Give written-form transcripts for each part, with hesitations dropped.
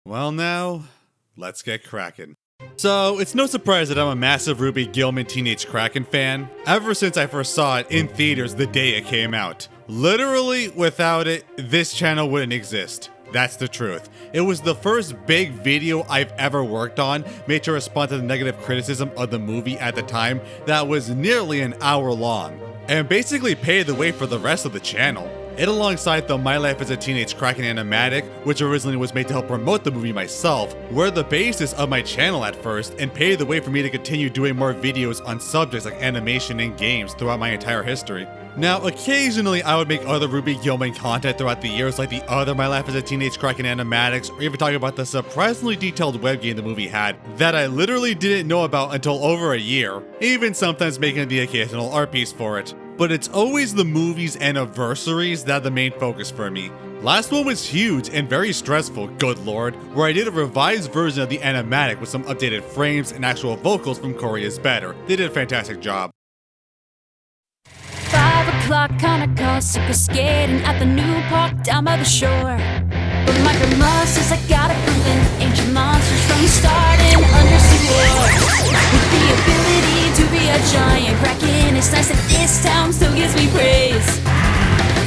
Well now, let's get cracking. So, it's no surprise that I'm a massive Ruby Gillman Teenage Kraken fan, ever since I first saw it in theaters the day it came out. Literally, without it, this channel wouldn't exist. That's the truth. It was the first big video I've ever worked on, made to respond to the negative criticism of the movie at the time that was nearly an hour long, and basically paved the way for the rest of the channel. It, alongside the My Life as a Teenage Kraken animatic, which originally was made to help promote the movie myself, were the basis of my channel at first and paved the way for me to continue doing more videos on subjects like animation and games throughout my entire history. Now, occasionally I would make other Ruby Gillman content throughout the years, like the other My Life as a Teenage Kraken animatics, or even talking about the surprisingly detailed web game the movie had that I literally didn't know about until over a year, even sometimes making the occasional art piece for it. But it's always the movie's anniversaries that are the main focus for me. Last one was huge and very stressful, good lord, where I did a revised version of the animatic with some updated frames and actual vocals from Corey is Better. They did a fantastic job. 5 o'clock on a car, super skating at the new park down by the shore. But my grandma says I gotta prevent ancient monsters from starting undersea war. With the ability to be a giant kraken, it's nice that this town still gives me praise.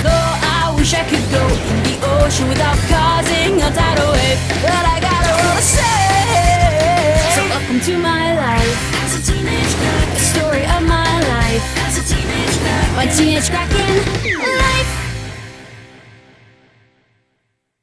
Though I wish I could go in the ocean without causing a tidal wave, but I got a lot to say. So welcome to my life as a teenage kraken, the story of my life as a teenage kraken, my teenage kraken life.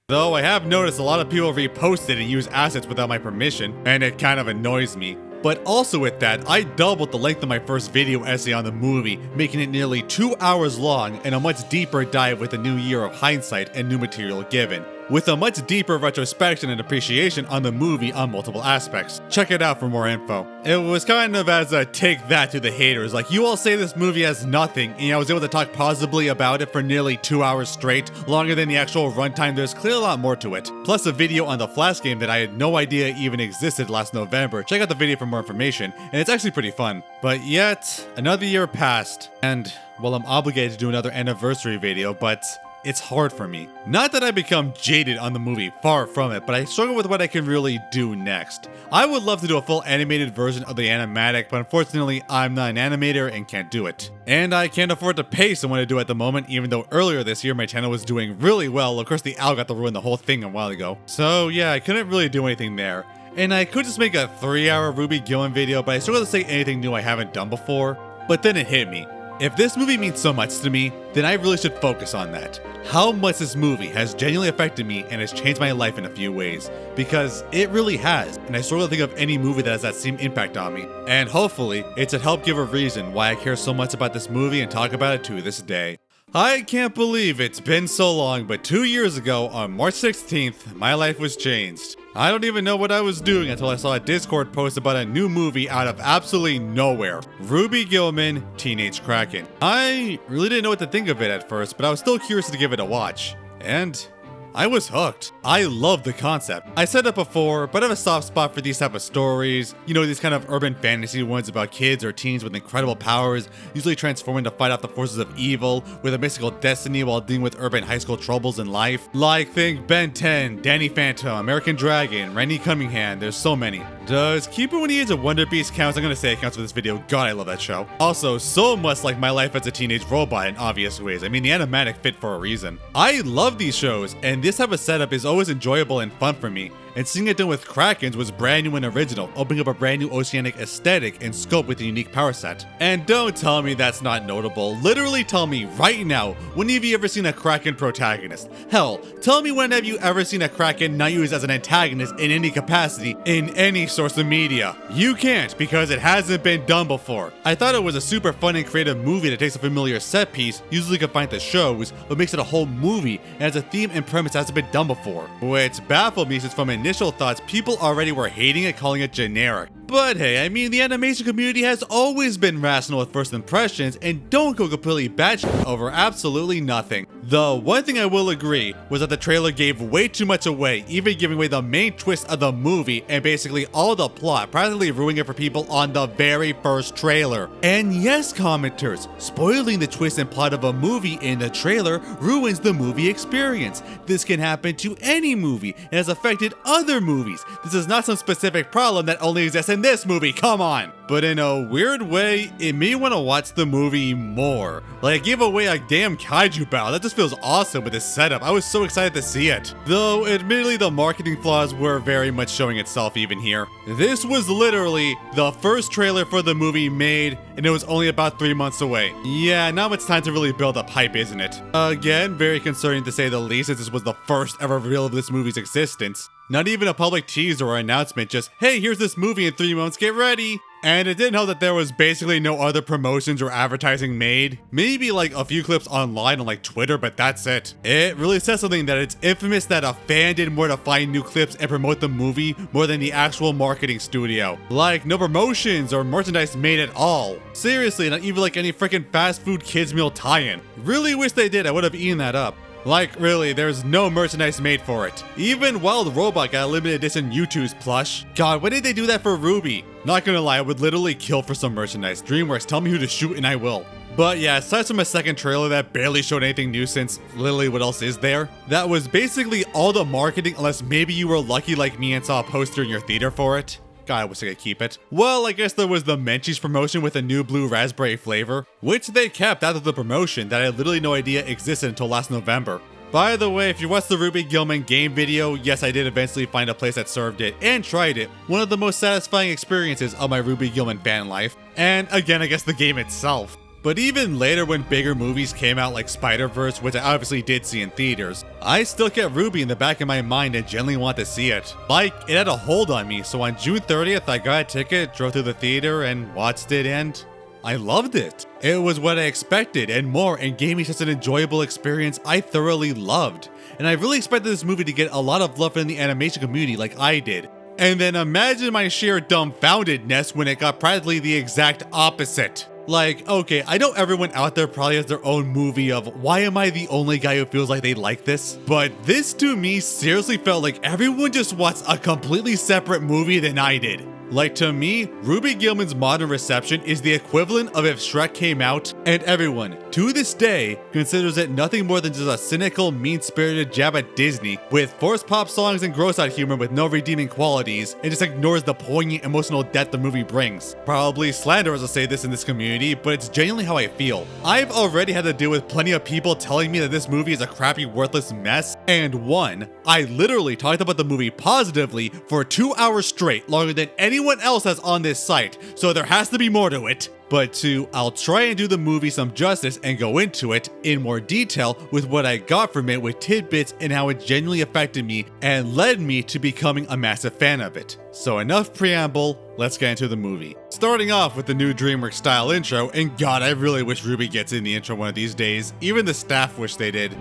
Though I have noticed a lot of people reposted and use assets without my permission, and it kind of annoys me. But also with that, I doubled the length of my first video essay on the movie, making it nearly 2 hours long and a much deeper dive with a new year of hindsight and new material given, with a much deeper retrospection and appreciation on the movie on multiple aspects. Check it out for more info. It was kind of as a take that to the haters, like you all say this movie has nothing, and I was able to talk positively about it for nearly 2 hours straight, longer than the actual runtime. There's clearly a lot more to it. Plus a video on the Flash game that I had no idea even existed last November. Check out the video for more information, and it's actually pretty fun. But yet, another year passed, and well, I'm obligated to do another anniversary video, but it's hard for me. Not that I become jaded on the movie, far from it, but I struggle with what I can really do next. I would love to do a full animated version of the animatic, but unfortunately I'm not an animator and can't do it. And I can't afford to pay someone to do it at the moment, even though earlier this year my channel was doing really well. Of course the owl got to ruin the whole thing a while ago. So yeah, I couldn't really do anything there. And I could just make a 3-hour Ruby Gillman video, but I struggle to say anything new I haven't done before. But then it hit me. If this movie means so much to me, then I really should focus on that. How much this movie has genuinely affected me and has changed my life in a few ways. Because it really has, and I struggle to think of any movie that has that same impact on me. And hopefully, it should help give a reason why I care so much about this movie and talk about it to this day. I can't believe it's been so long, but 2 years ago, on March 16th, my life was changed. I don't even know what I was doing until I saw a Discord post about a new movie out of absolutely nowhere. Ruby Gillman Teenage Kraken. I really didn't know what to think of it at first, but I was still curious to give it a watch. And I was hooked. I love the concept. I said it before, but I have a soft spot for these type of stories. You know, these kind of urban fantasy ones about kids or teens with incredible powers, usually transforming to fight off the forces of evil with a mystical destiny while dealing with urban high school troubles in life. Like, think Ben 10, Danny Phantom, American Dragon, Randy Cunningham, there's so many. Does Keeper When He Is a Wonder Beast count? I'm gonna say it counts for this video. God, I love that show. Also, so much like My Life as a Teenage Robot in obvious ways. I mean, the animatic fit for a reason. I love these shows, and this type of setup is always enjoyable and fun for me. And seeing it done with Krakens was brand new and original, opening up a brand new oceanic aesthetic and scope with a unique power set. And don't tell me that's not notable. Literally tell me right now, when have you ever seen a Kraken protagonist? Hell, tell me when have you ever seen a Kraken not used as an antagonist in any capacity in any source of media? You can't, because it hasn't been done before. I thought it was a super fun and creative movie that takes a familiar set piece, usually confined to shows, but makes it a whole movie and has a theme and premise that hasn't been done before. Which baffled me, since from initial thoughts, people already were hating it, calling it generic. But hey, I mean, the animation community has always been rational with first impressions and don't go completely batshit over absolutely nothing. The one thing I will agree was that the trailer gave way too much away, even giving away the main twist of the movie and basically all the plot, practically ruining it for people on the very first trailer. And yes, commenters, spoiling the twist and plot of a movie in the trailer ruins the movie experience. This can happen to any movie and has affected other movies. This is not some specific problem that only exists in this movie, come on! But in a weird way, it made me want to watch the movie more. Like, I gave away a damn kaiju battle. That just feels awesome with this setup. I was so excited to see it. Though, admittedly, the marketing flaws were very much showing itself even here. This was literally the first trailer for the movie made, and it was only about 3 months away. Yeah, not much time to really build up hype, isn't it? Again, very concerning to say the least, as this was the first ever reveal of this movie's existence. Not even a public teaser or announcement, just, hey, here's this movie in 3 months, get ready! And it didn't help that there was basically no other promotions or advertising made. Maybe like a few clips online on like Twitter, but that's it. It really says something that it's infamous that a fan did more to find new clips and promote the movie more than the actual marketing studio. Like, no promotions or merchandise made at all. Seriously, not even like any freaking fast food kids meal tie-in. Really wish they did, I would have eaten that up. Like, really, there's no merchandise made for it. Even Wild Robot got a limited edition Mewtwo's plush. God, why did they do that for Ruby? Not gonna lie, I would literally kill for some merchandise. Dreamworks, tell me who to shoot and I will. But yeah, aside from a second trailer that barely showed anything new since literally what else is there? That was basically all the marketing unless maybe you were lucky like me and saw a poster in your theater for it. God, I wish I could keep it. Well, I guess there was the Menchie's promotion with a new blue raspberry flavor, which they kept after the promotion that I had literally no idea existed until last November. By the way, if you watched the Ruby Gillman game video, yes, I did eventually find a place that served it and tried it. One of the most satisfying experiences of my Ruby Gillman fan life. And again, I guess the game itself. But even later when bigger movies came out like Spider-Verse, which I obviously did see in theaters, I still kept Ruby in the back of my mind and genuinely want to see it. Like, it had a hold on me, so on June 30th I got a ticket, drove to the theater and watched it, and I loved it. It was what I expected and more, and gave me such an enjoyable experience I thoroughly loved. And I really expected this movie to get a lot of love in the animation community like I did. And then imagine my sheer dumbfoundedness when it got practically the exact opposite. Like, okay, I know everyone out there probably has their own movie of why am I the only guy who feels like they like this? But this to me seriously felt like everyone just watched a completely separate movie than I did. Like, to me, Ruby Gillman's modern reception is the equivalent of if Shrek came out and everyone, to this day, considers it nothing more than just a cynical, mean-spirited jab at Disney with forced pop songs and gross-out humor with no redeeming qualities and just ignores the poignant emotional depth the movie brings. Probably slanderers will say this in this community, but it's genuinely how I feel. I've already had to deal with plenty of people telling me that this movie is a crappy, worthless mess, and one, I literally talked about the movie positively for 2 hours straight, longer than anyone else has on this site, so there has to be more to it. But two, I'll try and do the movie some justice and go into it in more detail with what I got from it with tidbits and how it genuinely affected me and led me to becoming a massive fan of it. So enough preamble, let's get into the movie. Starting off with the new Dreamworks style intro, and God, I really wish Ruby gets in the intro one of these days. Even the staff wish they did.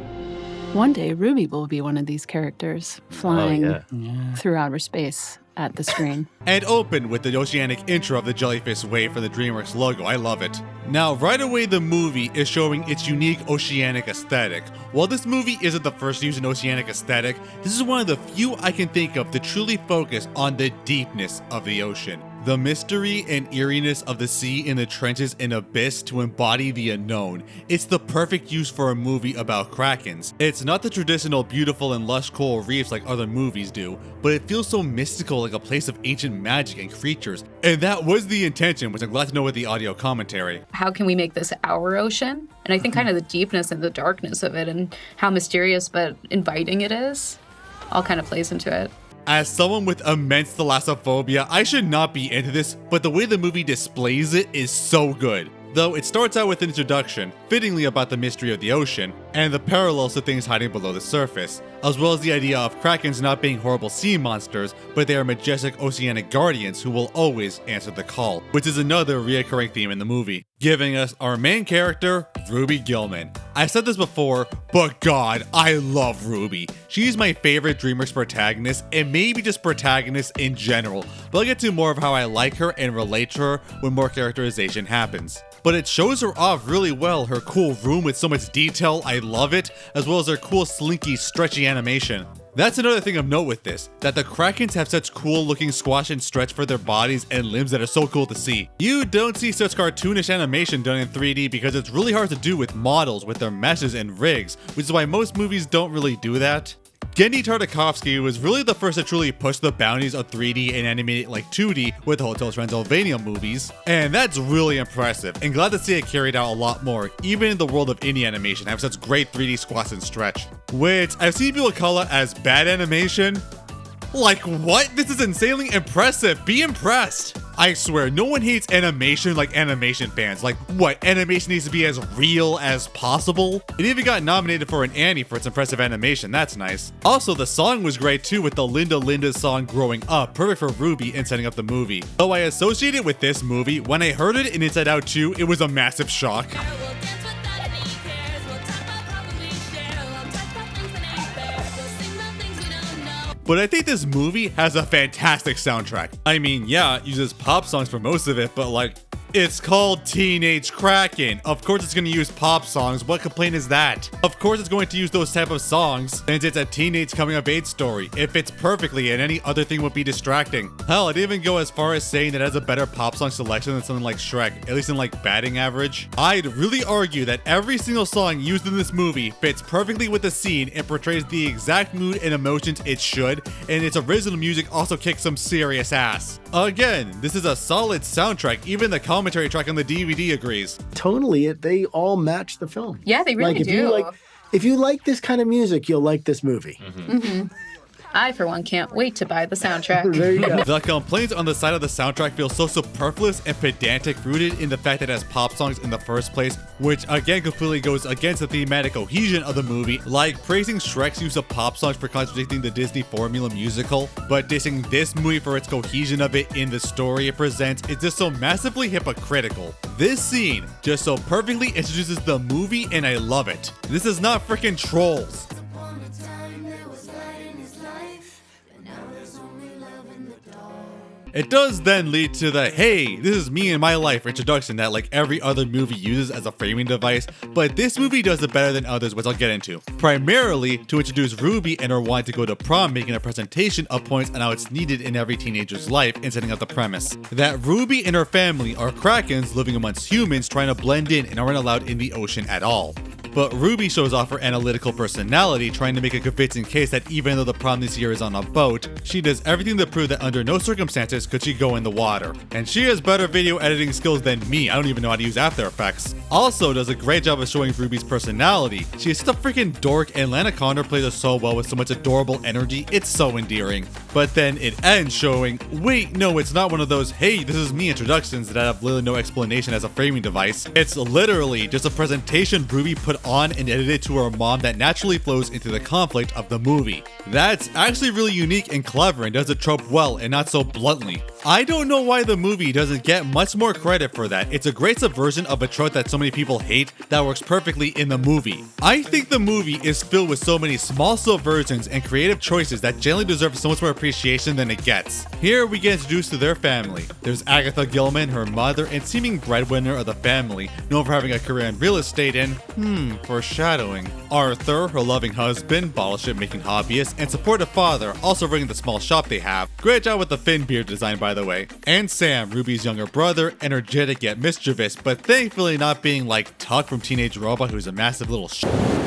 One day, Ruby will be one of these characters, flying through outer space at the screen. And open with the oceanic intro of the jellyfish wave for the Dreamworks logo. I love it. Now, right away, the movie is showing its unique oceanic aesthetic. While this movie isn't the first to use an oceanic aesthetic, this is one of the few I can think of to truly focus on the deepness of the ocean. The mystery and eeriness of the sea in the trenches and abyss to embody the unknown. It's the perfect use for a movie about krakens. It's not the traditional beautiful and lush coral reefs like other movies do, but it feels so mystical, like a place of ancient magic and creatures. And that was the intention, which I'm glad to know with the audio commentary. How can we make this our ocean? And I think kind of the deepness and the darkness of it and how mysterious but inviting it is all kind of plays into it. As someone with immense thalassophobia, I should not be into this, but the way the movie displays it is so good. Though it starts out with an introduction, fittingly about the mystery of the ocean, and the parallels to things hiding below the surface, as well as the idea of krakens not being horrible sea monsters, but they are majestic oceanic guardians who will always answer the call, which is another reoccurring theme in the movie, giving us our main character, Ruby Gillman. I said this before, but God, I love Ruby. She's my favorite Dreamworks protagonist, and maybe just protagonist in general, but I'll get to more of how I like her and relate to her when more characterization happens. But it shows her off really well, her cool room with so much detail, I I love it, as well as their cool slinky stretchy animation. That's another thing of note with this, that the Krakens have such cool looking squash and stretch for their bodies and limbs that are so cool to see. You don't see such cartoonish animation done in 3D because it's really hard to do with models with their meshes and rigs, which is why most movies don't really do that. Genndy Tartakovsky was really the first to truly push the boundaries of 3D and animate it like 2D with the Hotel Transylvania movies, and that's really impressive, and glad to see it carried out a lot more, even in the world of indie animation have such great 3D squash and stretch, which I've seen people call it as bad animation. Like what? This is insanely impressive. Be impressed. I swear, no one hates animation like animation fans. Like what? Animation needs to be as real as possible? It even got nominated for an Annie for its impressive animation. That's nice. Also, the song was great too with the Linda song Growing Up, perfect for Ruby in setting up the movie. Though I associate it with this movie, when I heard it in Inside Out 2, it was a massive shock. But I think this movie has a fantastic soundtrack. I mean, yeah, it uses pop songs for most of it, but like, it's called Teenage Kraken. Of course it's going to use pop songs. What complaint is that? Of course it's going to use those type of songs since it's a teenage coming of age story. It fits perfectly and any other thing would be distracting. Hell, I'd even go as far as saying that it has a better pop song selection than something like Shrek, at least in like batting average. I'd really argue that every single song used in this movie fits perfectly with the scene and portrays the exact mood and emotions it should, and its original music also kicks some serious ass. Again, this is a solid soundtrack. Even the commentary track on the DVD agrees. Tonally, they all match the film. Yeah, they really do. If you like this kind of music, you'll like this movie. I, for one, can't wait to buy the soundtrack. There you go. The complaints on the side of the soundtrack feel so superfluous and pedantic, rooted in the fact that it has pop songs in the first place, which again completely goes against the thematic cohesion of the movie, like praising Shrek's use of pop songs for contradicting the Disney formula musical, but dissing this movie for its cohesion of it in the story it presents is just so massively hypocritical. This scene just so perfectly introduces the movie and I love it. This is not freaking Trolls. It does then lead to the, hey, this is me and my life introduction that like every other movie uses as a framing device, but this movie does it better than others, which I'll get into. Primarily to introduce Ruby and her want to go to prom, making a presentation of points on how it's needed in every teenager's life and setting up the premise that Ruby and her family are Krakens living amongst humans trying to blend in and aren't allowed in the ocean at all. But Ruby shows off her analytical personality, trying to make a convincing case that even though the prom this year is on a boat, she does everything to prove that under no circumstances could she go in the water. And she has better video editing skills than me. I don't even know how to use After Effects. Also does a great job of showing Ruby's personality. She is such a freaking dork and Lana Condor plays her so well with so much adorable energy, it's so endearing. But then it ends showing, wait, no, it's not one of those, hey, this is me introductions that have literally no explanation as a framing device. It's literally just a presentation Ruby put on and edited to her mom that naturally flows into the conflict of the movie. That's actually really unique and clever and does the trope well and not so bluntly. I don't know why the movie doesn't get much more credit for that. It's a great subversion of a trope that so many people hate that works perfectly in the movie. I think the movie is filled with so many small subversions and creative choices that generally deserve so much more appreciation than it gets. Here we get introduced to their family. There's Agatha Gillman, her mother and seeming breadwinner of the family, known for having a career in real estate and, foreshadowing. Arthur, her loving husband, bottle ship making hobbyist, and supportive father, also running the small shop they have. Great job with the fin beard design, by the way. And Sam, Ruby's younger brother, energetic yet mischievous, but thankfully not being like Tuck from Teenage Robot, who's a massive little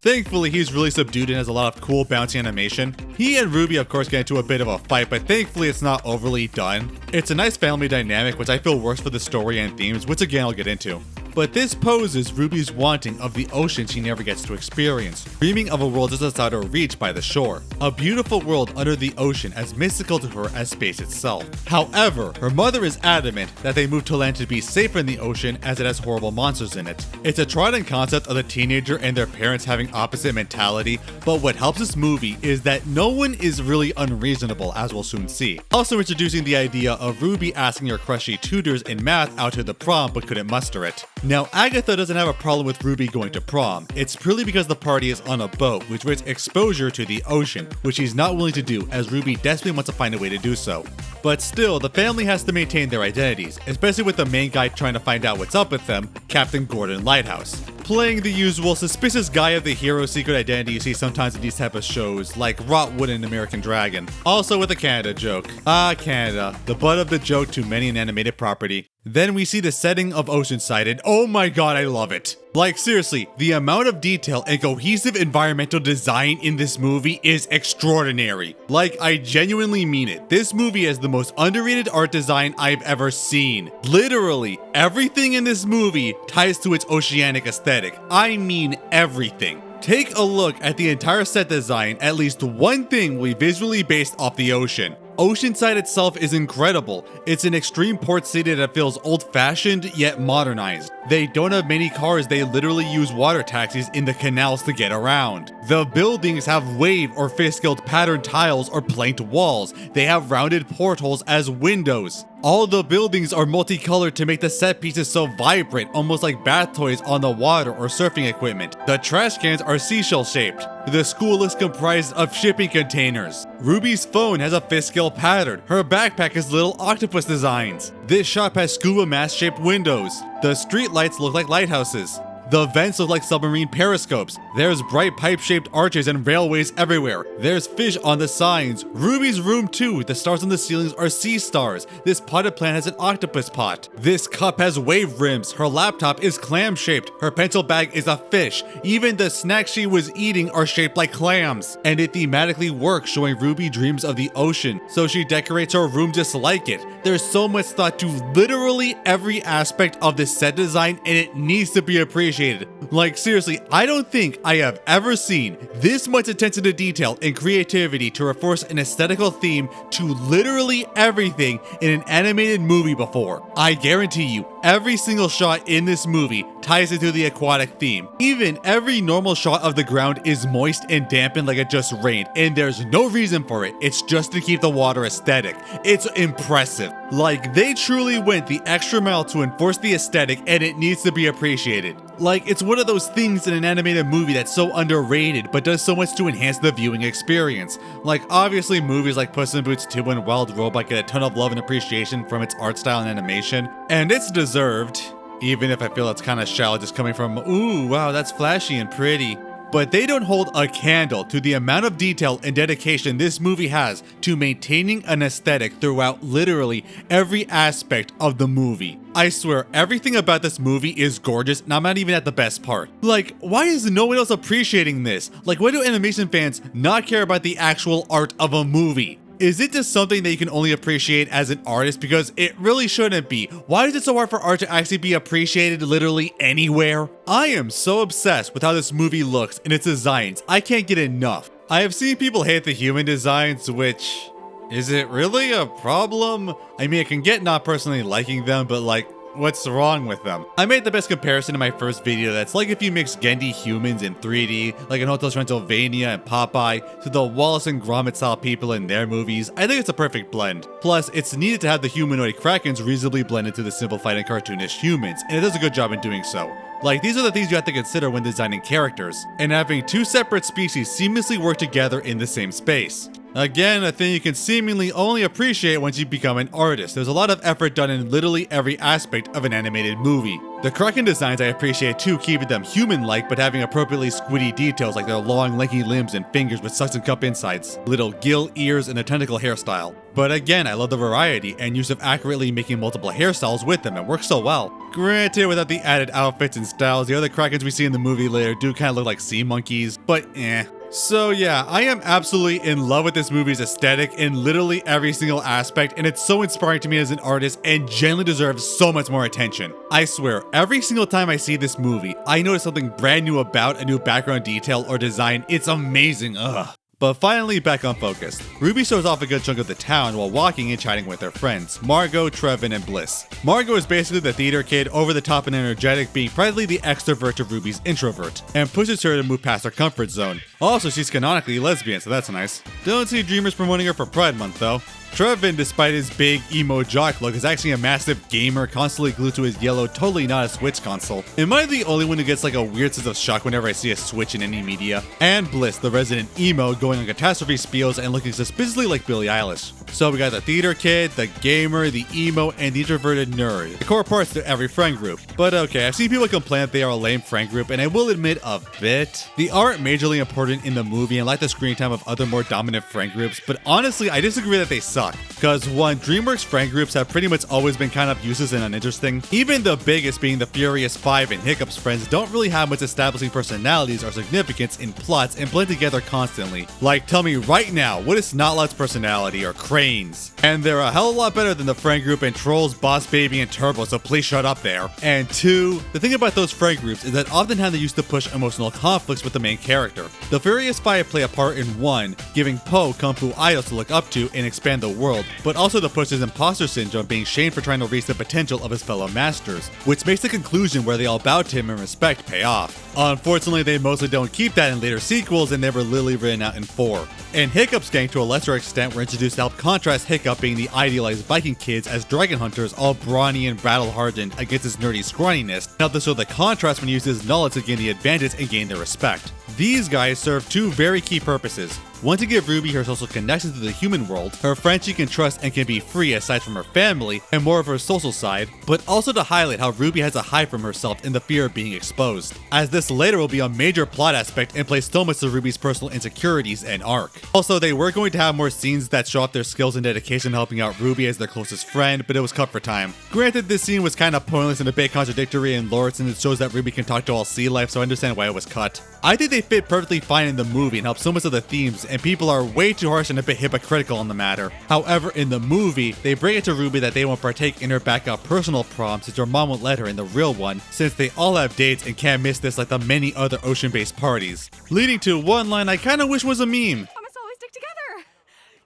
Thankfully, he's really subdued and has a lot of cool bouncy animation. He and Ruby, of course, get into a bit of a fight, but thankfully it's not overly done. It's a nice family dynamic, which I feel works for the story and themes, which again I'll get into. But this poses Ruby's wanting of the ocean she never gets to experience, dreaming of a world just outside her reach by the shore. A beautiful world under the ocean as mystical to her as space itself. However, her mother is adamant that they move to land to be safer in the ocean as it has horrible monsters in it. It's a trodden concept of the teenager and their parents having opposite mentality, but what helps this movie is that no one is really unreasonable, as we'll soon see. Also introducing the idea of Ruby asking her crushy tutors in math out to the prom but couldn't muster it. Now, Agatha doesn't have a problem with Ruby going to prom. It's purely because the party is on a boat, which brings exposure to the ocean, which she's not willing to do as Ruby desperately wants to find a way to do so. But still, the family has to maintain their identities, especially with the main guy trying to find out what's up with them, Captain Gordon Lighthouse. playing the usual suspicious guy of the hero's secret identity you see sometimes in these type of shows, like Rot Wood in American Dragon. Also with a Canada joke. Ah, Canada, the butt of the joke to many an animated property. Then we see the setting of Oceanside, and oh my god, I love it. Like seriously, the amount of detail and cohesive environmental design in this movie is extraordinary. Like, I genuinely mean it. This movie has the most underrated art design I've ever seen. Literally, everything in this movie ties to its oceanic aesthetic. I mean everything. Take a look at the entire set design. At least one thing will be visually based off the ocean. Oceanside itself is incredible. It's an extreme port city that feels old-fashioned yet modernized. They don't have many cars, they literally use water taxis in the canals to get around. The buildings have wave or fish-scaled patterned tiles or planked walls. They have rounded portholes as windows. All the buildings are multicolored to make the set pieces so vibrant, almost like bath toys on the water or surfing equipment. The trash cans are seashell shaped. The school is comprised of shipping containers. Ruby's phone has a fish-scale pattern. Her backpack has little octopus designs. This shop has scuba mask shaped windows. The street lights look like lighthouses. The vents look like submarine periscopes. There's bright pipe-shaped arches and railways everywhere. There's fish on the signs. Ruby's room too. The stars on the ceilings are sea stars. This potted plant has an octopus pot. This cup has wave rims. Her laptop is clam-shaped. Her pencil bag is a fish. Even the snacks she was eating are shaped like clams. And it thematically works, showing Ruby dreams of the ocean, so she decorates her room just like it. There's so much thought to literally every aspect of this set design, and it needs to be appreciated. Like seriously, I don't think I have ever seen this much attention to detail and creativity to reinforce an aesthetical theme to literally everything in an animated movie before. I guarantee you, every single shot in this movie ties into the aquatic theme. Even every normal shot of the ground is moist and dampened like it just rained, and there's no reason for it. It's just to keep the water aesthetic. It's impressive. Like, they truly went the extra mile to enforce the aesthetic, and it needs to be appreciated. Like, it's one of those things in an animated movie that's so underrated, but does so much to enhance the viewing experience. Like, obviously movies like Puss in Boots 2 and Wild Robot get a ton of love and appreciation from its art style and animation, and it's deserved. Even if I feel it's kind of shallow just coming from, ooh, wow, that's flashy and pretty. But they don't hold a candle to the amount of detail and dedication this movie has to maintaining an aesthetic throughout literally every aspect of the movie. I swear, everything about this movie is gorgeous, and I'm not even at the best part. Like, why is no one else appreciating this? Like, why do animation fans not care about the actual art of a movie? Is it just something that you can only appreciate as an artist? Because it really shouldn't be. Why is it so hard for art to actually be appreciated literally anywhere? I am so obsessed with how this movie looks and its designs. I can't get enough. I have seen people hate the human designs, which... is it really a problem? I mean, I can get not personally liking them, but like, what's wrong with them? I made the best comparison in my first video that's like if you mix Gendy humans in 3D, like in Hotel Transylvania and Popeye, to the Wallace and Gromit style people in their movies. I think it's a perfect blend. Plus, it's needed to have the humanoid Krakens reasonably blend into the simplified and cartoonish humans, and it does a good job in doing so. Like, these are the things you have to consider when designing characters, and having two separate species seamlessly work together in the same space. Again, a thing you can seemingly only appreciate once you become an artist. There's a lot of effort done in literally every aspect of an animated movie. The Kraken designs I appreciate too, keeping them human-like but having appropriately squiddy details like their long, lanky limbs and fingers with suction cup insides, little gill, ears, and a tentacle hairstyle. But again, I love the variety and use of accurately making multiple hairstyles with them. It works so well. Granted, without the added outfits and styles, the other Krakens we see in the movie later do kind of look like sea monkeys, but eh. So yeah, I am absolutely in love with this movie's aesthetic in literally every single aspect, and it's so inspiring to me as an artist and genuinely deserves so much more attention. I swear, every single time I see this movie, I notice something brand new about a new background detail or design. It's amazing, ugh. But finally, back on focus. Ruby shows off a good chunk of the town while walking and chatting with her friends, Margot, Trevin, and Bliss. Margot is basically the theater kid, over the top and energetic, being practically the extrovert to Ruby's introvert, and pushes her to move past her comfort zone. Also, she's canonically lesbian, so that's nice. Don't see Dreamers promoting her for Pride Month though. Trevin, despite his big emo jock look, is actually a massive gamer, constantly glued to his yellow, totally not a Switch console. Am I the only one who gets like a weird sense of shock whenever I see a Switch in any media? And Bliss, the resident emo, going on catastrophe spiels and looking suspiciously like Billie Eilish. So we got the theater kid, the gamer, the emo, and the introverted nerd. The core parts to every friend group. But okay, I've seen people complain that they are a lame friend group, and I will admit a bit. The art majorly important in the movie and like the screen time of other more dominant friend groups, but honestly, I disagree that they suck. Because one, Dreamworks friend groups have pretty much always been kind of useless and uninteresting. Even the biggest being the Furious 5 and Hiccup's friends don't really have much establishing personalities or significance in plots and blend together constantly. Like, tell me right now, what is Snotlot's personality or Crane's? And they're a hell of a lot better than the friend group in Trolls, Boss Baby, and Turbo, so please shut up there. And two, the thing about those friend groups is that oftentimes they used to push emotional conflicts with the main character. The Furious 5 play a part in one, giving Poe kung fu idols to look up to and expand the world, but also to push his imposter syndrome, being shamed for trying to reach the potential of his fellow masters, which makes the conclusion where they all bow to him in respect pay off. Unfortunately, they mostly don't keep that in later sequels, and they were literally written out in 4. And Hiccup's gang, to a lesser extent, were introduced to help contrast Hiccup being the idealized Viking kids as dragon hunters, all brawny and battle-hardened against his nerdy scrawniness, and help to show the contrast when he uses his knowledge to gain the advantage and gain their respect. These guys serve two very key purposes. One, to give Ruby her social connection to the human world, her friends she can trust and can be free aside from her family, and more of her social side, but also to highlight how Ruby has to hide from herself in the fear of being exposed, as this later will be a major plot aspect and plays so much to Ruby's personal insecurities and arc. Also, they were going to have more scenes that show off their skills and dedication helping out Ruby as their closest friend, but it was cut for time. Granted, this scene was kind of pointless and a bit contradictory in lore since it shows that Ruby can talk to all sea life, so I understand why it was cut. I think they fit perfectly fine in the movie and help so much of the themes, and people are way too harsh and a bit hypocritical on the matter. However, in the movie, they bring it to Ruby that they won't partake in her backup personal prom since her mom won't let her in the real one, since they all have dates and can't miss this like the many other ocean-based parties. Leading to one line I kinda wish was a meme. Promise always stick together.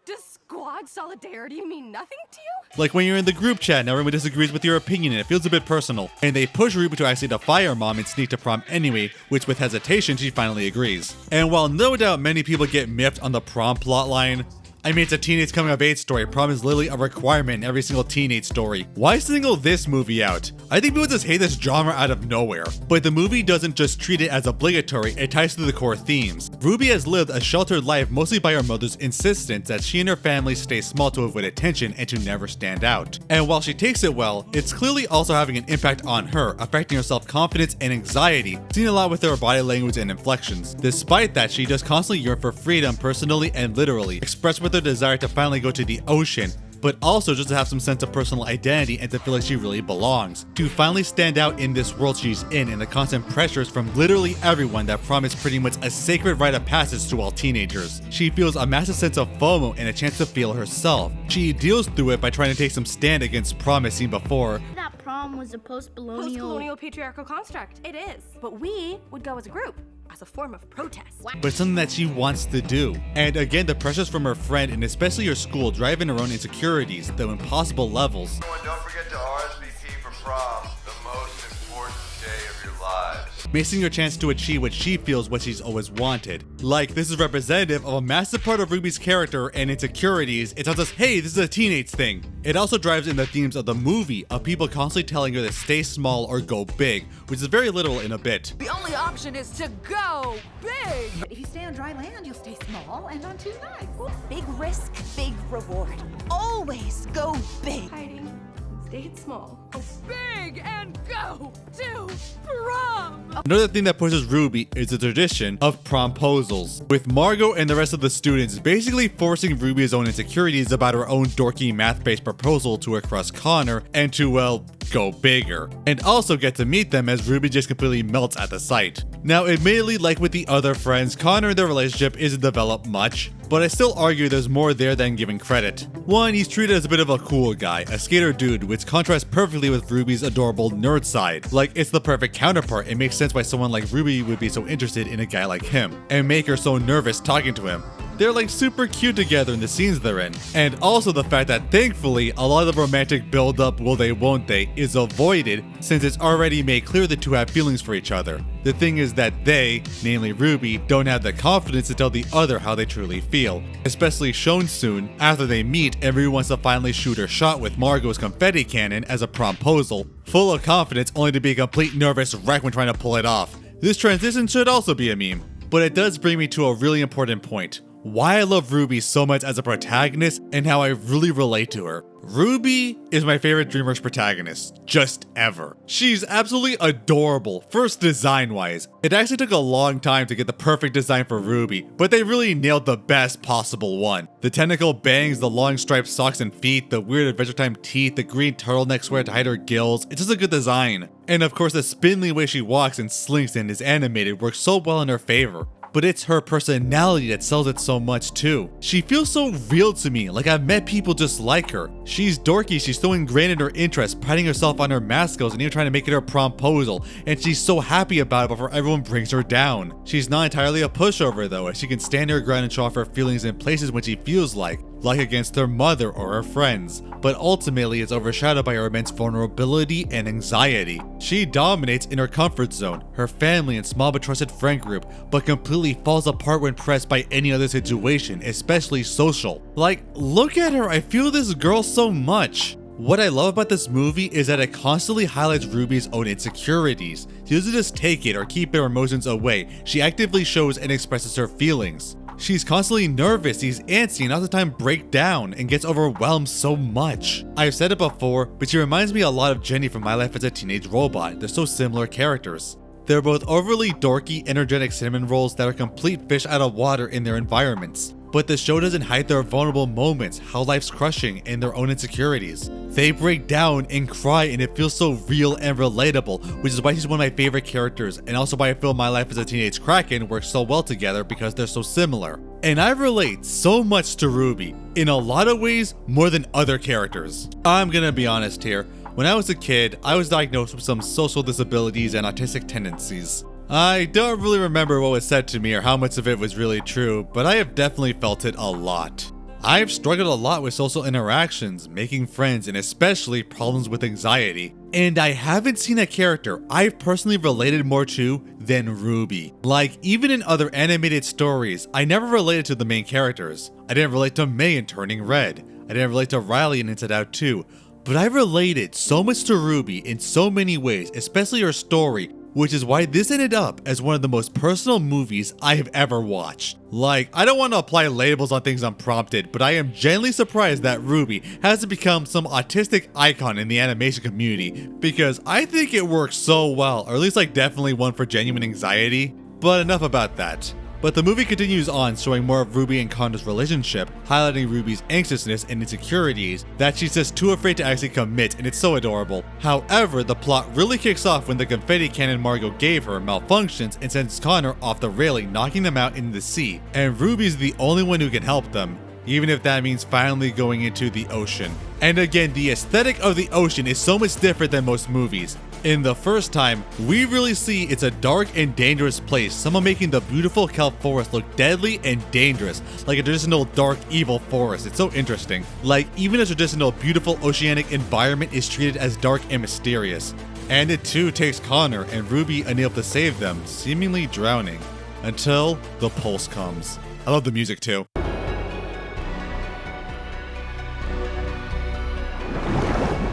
Does squad solidarity mean nothing to you? Like when you're in the group chat and everyone disagrees with your opinion and it feels a bit personal, and they push Ruby to actually defy her mom and sneak to prom anyway, which with hesitation she finally agrees. And while no doubt many people get miffed on the prom plotline, I mean, it's a teenage coming of age story. Prom is literally a requirement in every single teenage story. Why single this movie out? I think people just hate this genre out of nowhere. But the movie doesn't just treat it as obligatory, it ties to the core themes. Ruby has lived a sheltered life mostly by her mother's insistence that she and her family stay small to avoid attention and to never stand out. And while she takes it well, it's clearly also having an impact on her, affecting her self-confidence and anxiety, seen a lot with her body language and inflections. Despite that, she does constantly yearn for freedom personally and literally, expressed with her desire to finally go to the ocean, but also just to have some sense of personal identity and to feel like she really belongs. To finally stand out in this world she's in and the constant pressures from literally everyone that prom is pretty much a sacred rite of passage to all teenagers. She feels a massive sense of FOMO and a chance to feel herself. She deals through it by trying to take some stand against prom as seen before. That prom was a Post-colonial patriarchal construct. It is. But we would go as a group, as a form of protest. But something that she wants to do. And again, the pressures from her friend and especially her school driving her own insecurities, though impossible levels. Don't forget to RSVP for prom, the most important day of your lives. Missing her chance to achieve what she feels what she's always wanted. Like, this is representative of a massive part of Ruby's character and insecurities. It tells us, hey, this is a teenage thing. It also drives in the themes of the movie, of people constantly telling her to stay small or go big, which is very literal in a bit. The only option is to go big! But if you stay on dry land, you'll stay small and on too nice. Big risk, big reward. Always go big. Hiding, stayed small. Go big and go to prom! Another thing that pushes Ruby is the tradition of promposals, with Margot and the rest of the students basically forcing Ruby's own insecurities about her own dorky math-based proposal to her crush Connor and to, well, go bigger, and also get to meet them as Ruby just completely melts at the sight. Now, admittedly, like with the other friends, Connor and their relationship isn't developed much, but I still argue there's more there than giving credit. One, he's treated as a bit of a cool guy, a skater dude, which contrasts perfectly with Ruby's adorable nerd side. Like, it's the perfect counterpart. It makes sense why someone like Ruby would be so interested in a guy like him, and make her so nervous talking to him. They're like super cute together in the scenes they're in. And also the fact that thankfully a lot of the romantic build-up will they won't they is avoided since it's already made clear the two have feelings for each other. The thing is that they, namely Ruby, don't have the confidence to tell the other how they truly feel, especially shown soon after they meet and Ruby wants to finally shoot her shot with Margot's confetti cannon as a promposal, full of confidence only to be a complete nervous wreck when trying to pull it off. This transition should also be a meme, but it does bring me to a really important point. Why I love Ruby so much as a protagonist and how I really relate to her. Ruby is my favorite Dreamworks protagonist, just ever. She's absolutely adorable, first design-wise. It actually took a long time to get the perfect design for Ruby, but they really nailed the best possible one. The tentacle bangs, the long striped socks and feet, the weird Adventure Time teeth, the green turtleneck sweater to hide her gills, it's just a good design. And of course the spindly way she walks and slinks and is animated works so well in her favor. But it's her personality that sells it so much too. She feels so real to me, like I've met people just like her. She's dorky, she's so ingrained in her interests, priding herself on her math skills and even trying to make it her promposal, and she's so happy about it before everyone brings her down. She's not entirely a pushover though, as she can stand her ground and show off her feelings in places when she feels like against her mother or her friends, but ultimately it's overshadowed by her immense vulnerability and anxiety. She dominates in her comfort zone, her family and small but trusted friend group, but completely falls apart when pressed by any other situation, especially social. Like, look at her, I feel this girl so much. What I love about this movie is that it constantly highlights Ruby's own insecurities. She doesn't just take it or keep her emotions away, she actively shows and expresses her feelings. She's constantly nervous, she's antsy, and half the time break down and gets overwhelmed so much. I've said it before, but she reminds me a lot of Jenny from My Life as a Teenage Robot. They're so similar characters. They're both overly dorky, energetic cinnamon rolls that are complete fish out of water in their environments. But the show doesn't hide their vulnerable moments, how life's crushing, and their own insecurities. They break down and cry and it feels so real and relatable, which is why she's one of my favorite characters, and also why I feel My Life as a Teenage Kraken works so well together because they're so similar. And I relate so much to Ruby, in a lot of ways more than other characters. I'm gonna be honest here, when I was a kid, I was diagnosed with some social disabilities and autistic tendencies. I don't really remember what was said to me or how much of it was really true, but I have definitely felt it a lot. I've struggled a lot with social interactions, making friends, and especially problems with anxiety. And I haven't seen a character I've personally related more to than Ruby. Like, even in other animated stories, I never related to the main characters. I didn't relate to May in Turning Red. I didn't relate to Riley in Inside Out 2. But I related so much to Ruby in so many ways, especially her story, which is why this ended up as one of the most personal movies I have ever watched. Like, I don't want to apply labels on things unprompted, but I am genuinely surprised that Ruby hasn't become some autistic icon in the animation community, because I think it works so well, or at least like definitely one for genuine anxiety. But enough about that. But the movie continues on, showing more of Ruby and Connor's relationship, highlighting Ruby's anxiousness and insecurities that she's just too afraid to actually commit, and it's so adorable. However, the plot really kicks off when the confetti cannon Margot gave her malfunctions and sends Connor off the railing, knocking them out into the sea, and Ruby's the only one who can help them, even if that means finally going into the ocean. And again, the aesthetic of the ocean is so much different than most movies. In the first time, we really see it's a dark and dangerous place, someone making the beautiful kelp forest look deadly and dangerous, like a traditional dark evil forest. It's so interesting. Like, even a traditional beautiful oceanic environment is treated as dark and mysterious. And it too takes Connor and Ruby unable to save them, seemingly drowning, until the pulse comes. I love the music too.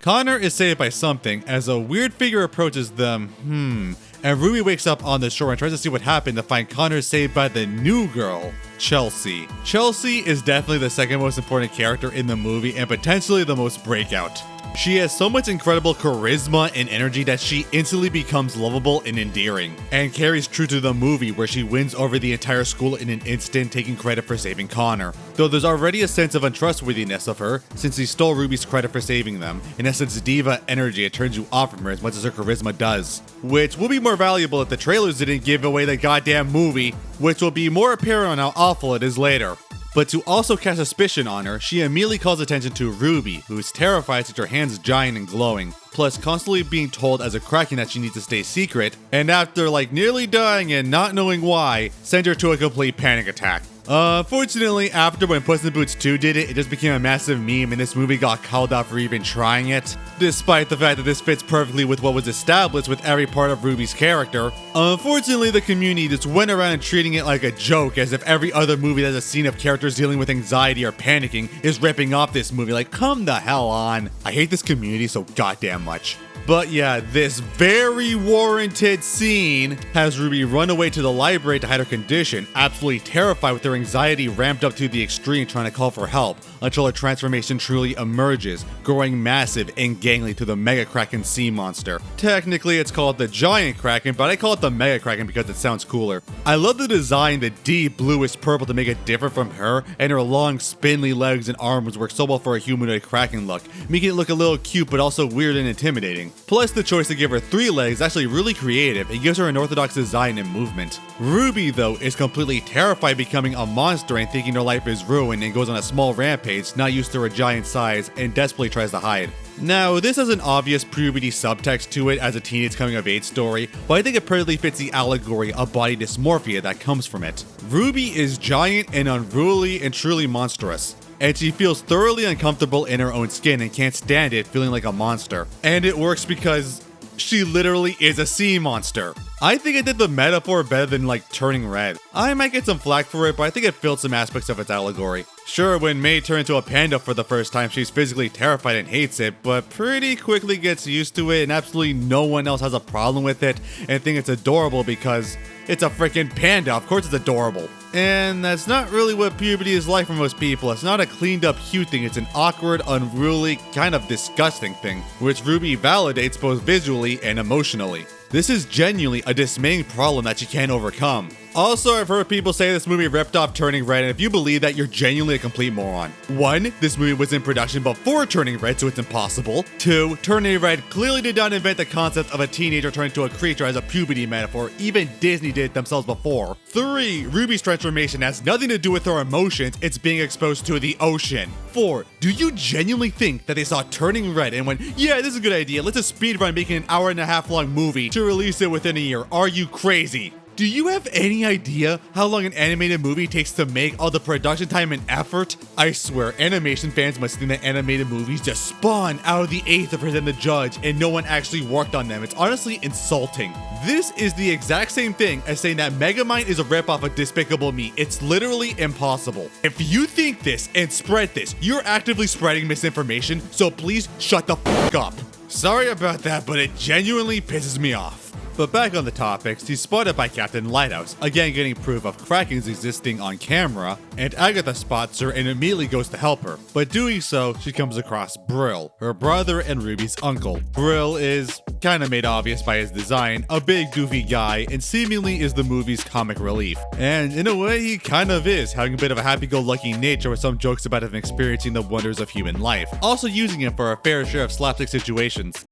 Connor is saved by something as a weird figure approaches them, and Ruby wakes up on the shore and tries to see what happened to find Connor saved by the new girl, Chelsea. Chelsea is definitely the second most important character in the movie and potentially the most breakout. She has so much incredible charisma and energy that she instantly becomes lovable and endearing, and carries true to the movie where she wins over the entire school in an instant, taking credit for saving Connor. Though there's already a sense of untrustworthiness of her, since she stole Ruby's credit for saving them. In essence, diva energy, it turns you off from her as much as her charisma does. Which will be more valuable if the trailers didn't give away the goddamn movie, which will be more apparent on how awful it is later. But to also cast suspicion on her, she immediately calls attention to Ruby, who is terrified since her hands giant and glowing, plus constantly being told as a Kraken that she needs to stay secret, and after like nearly dying and not knowing why, sends her to a complete panic attack. Unfortunately, after when Puss in Boots 2 did it, it just became a massive meme and this movie got called out for even trying it. Despite the fact that this fits perfectly with what was established with every part of Ruby's character, unfortunately the community just went around and treating it like a joke, as if every other movie that has a scene of characters dealing with anxiety or panicking is ripping off this movie. Like, come the hell on. I hate this community so goddamn much. But yeah, this very warranted scene has Ruby run away to the library to hide her condition, absolutely terrified with her anxiety ramped up to the extreme, trying to call for help, until her transformation truly emerges, growing massive and gangly to the Mega Kraken sea monster. Technically it's called the Giant Kraken, but I call it the Mega Kraken because it sounds cooler. I love the design, the deep bluish purple to make it different from her, and her long spindly legs and arms work so well for a humanoid Kraken look, making it look a little cute but also weird and intimidating. Plus, the choice to give her 3 legs is actually really creative. It gives her an orthodox design and movement. Ruby, though, is completely terrified becoming a monster and thinking her life is ruined, and goes on a small rampage, not used to her giant size, and desperately tries to hide. Now, this has an obvious puberty subtext to it as a teenage coming-of-age story, but I think it perfectly fits the allegory of body dysmorphia that comes from it. Ruby is giant and unruly and truly monstrous, and she feels thoroughly uncomfortable in her own skin and can't stand it, feeling like a monster. And it works because she literally is a sea monster. I think it did the metaphor better than like turning red. I might get some flack for it, but I think it filled some aspects of its allegory. Sure, when May turns into a panda for the first time, she's physically terrified and hates it, but pretty quickly gets used to it, and absolutely no one else has a problem with it and think it's adorable because it's a freaking panda. Of course it's adorable. And that's not really what puberty is like for most people. It's not a cleaned up cute thing, it's an awkward, unruly, kind of disgusting thing, which Ruby validates both visually and emotionally. This is genuinely a dismaying problem that she can't overcome. Also, I've heard people say this movie ripped off Turning Red, and if you believe that, you're genuinely a complete moron. 1. This movie was in production before Turning Red, so it's impossible. 2. Turning Red clearly did not invent the concept of a teenager turning into a creature as a puberty metaphor. Even Disney did it themselves before. 3. Ruby's transformation has nothing to do with her emotions, it's being exposed to the ocean. 4. Do you genuinely think that they saw Turning Red and went, yeah, this is a good idea, let's just speedrun making an hour-and-a-half long movie to release it within a year? Are you crazy? Do you have any idea how long an animated movie takes to make, all the production time and effort? I swear, animation fans must think that animated movies just spawn out of the eighth for them to judge and no one actually worked on them. It's honestly insulting. This is the exact same thing as saying that Megamind is a ripoff of Despicable Me. It's literally impossible. If you think this and spread this, you're actively spreading misinformation, so please shut the fuck up. Sorry about that, but it genuinely pisses me off. But back on the topic, she's spotted by Captain Lighthouse, again getting proof of Krakens existing on camera, and Agatha spots her and immediately goes to help her. But doing so, she comes across Brill, her brother and Ruby's uncle. Brill is kinda made obvious by his design, a big goofy guy, and seemingly is the movie's comic relief. And in a way, he kind of is, having a bit of a happy-go-lucky nature with some jokes about him experiencing the wonders of human life, also using him for a fair share of slapstick situations.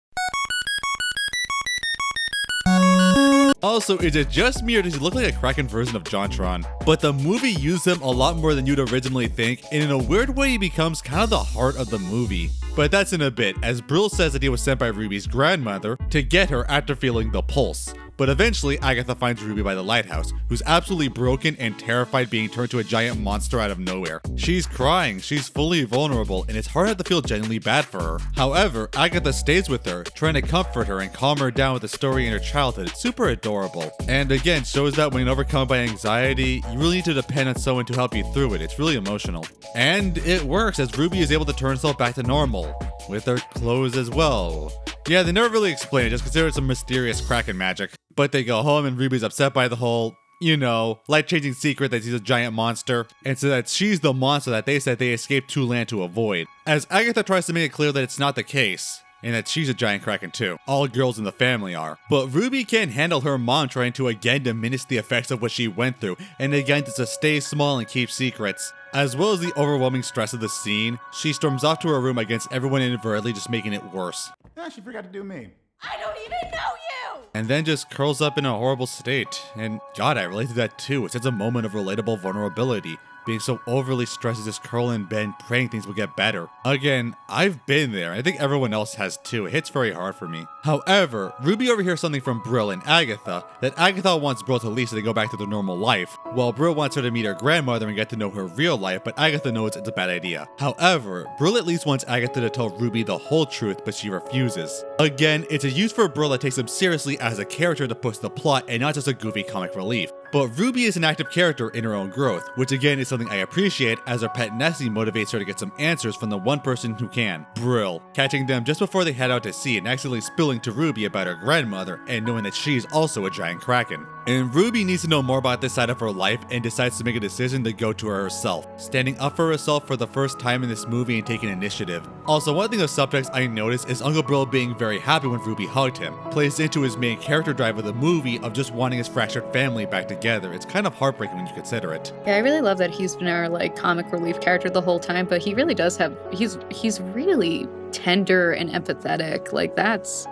Also, is it just me or does he look like a Kraken version of JonTron? But the movie used him a lot more than you'd originally think, and in a weird way he becomes kind of the heart of the movie. But that's in a bit, as Brill says that he was sent by Ruby's grandmother to get her after feeling the pulse. But eventually, Agatha finds Ruby by the lighthouse, who's absolutely broken and terrified being turned to a giant monster out of nowhere. She's crying, she's fully vulnerable, and it's hard not to feel genuinely bad for her. However, Agatha stays with her, trying to comfort her and calm her down with the story in her childhood. It's super adorable. And again, shows that when overcome by anxiety, you really need to depend on someone to help you through it. It's really emotional. And it works, as Ruby is able to turn herself back to normal, with her clothes as well. Yeah, they never really explain it, just consider it some mysterious Kraken magic. But they go home and Ruby's upset by the whole, you know, life-changing secret that she's a giant monster, and so that she's the monster that they said they escaped to land to avoid. As Agatha tries to make it clear that it's not the case, and that she's a giant Kraken too. All girls in the family are. But Ruby can't handle her mom trying to again diminish the effects of what she went through, and again to stay small and keep secrets. As well as the overwhelming stress of the scene, she storms off to her room against everyone inadvertently, just making it worse. She forgot to do me. I don't even know you! And then just curls up in a horrible state. And God, I relate to that too. It's a moment of relatable vulnerability. being so overly stressed as just curl in bed praying things will get better. Again, I've been there. I think everyone else has too. It hits very hard for me. However, Ruby overhears something from Brill and Agatha that Agatha wants Brill to leave so they go back to their normal life, while Brill wants her to meet her grandmother and get to know her real life, but Agatha knows it's a bad idea. However, Brill at least wants Agatha to tell Ruby the whole truth, but she refuses. Again, it's a use for Brill that takes him seriously as a character to push the plot and not just a goofy comic relief. But Ruby is an active character in her own growth, which again is something I appreciate as her pet Nessie motivates her to get some answers from the one person who can, Brill, catching them just before they head out to sea and accidentally spilling to Ruby about her grandmother and knowing that she's also a giant kraken. And Ruby needs to know more about this side of her life and decides to make a decision to go to her herself, standing up for herself for the first time in this movie and taking initiative. Also, one thing of subtext I noticed is Uncle Brill being very happy when Ruby hugged him, plays into his main character drive of the movie of just wanting his fractured family back together. It's kind of heartbreaking when you consider it. Yeah, I really love that he's been our like comic relief character the whole time, but he really does have he's really tender and empathetic. Like that's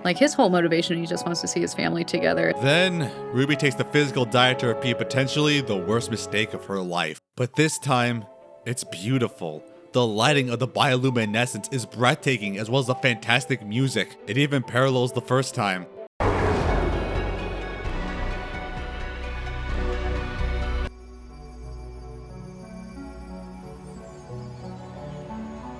like his whole motivation, he just wants to see his family together. Then, Ruby takes the physical diet to repeat potentially the worst mistake of her life. But this time, it's beautiful. The lighting of the bioluminescence is breathtaking as well as the fantastic music. It even parallels the first time.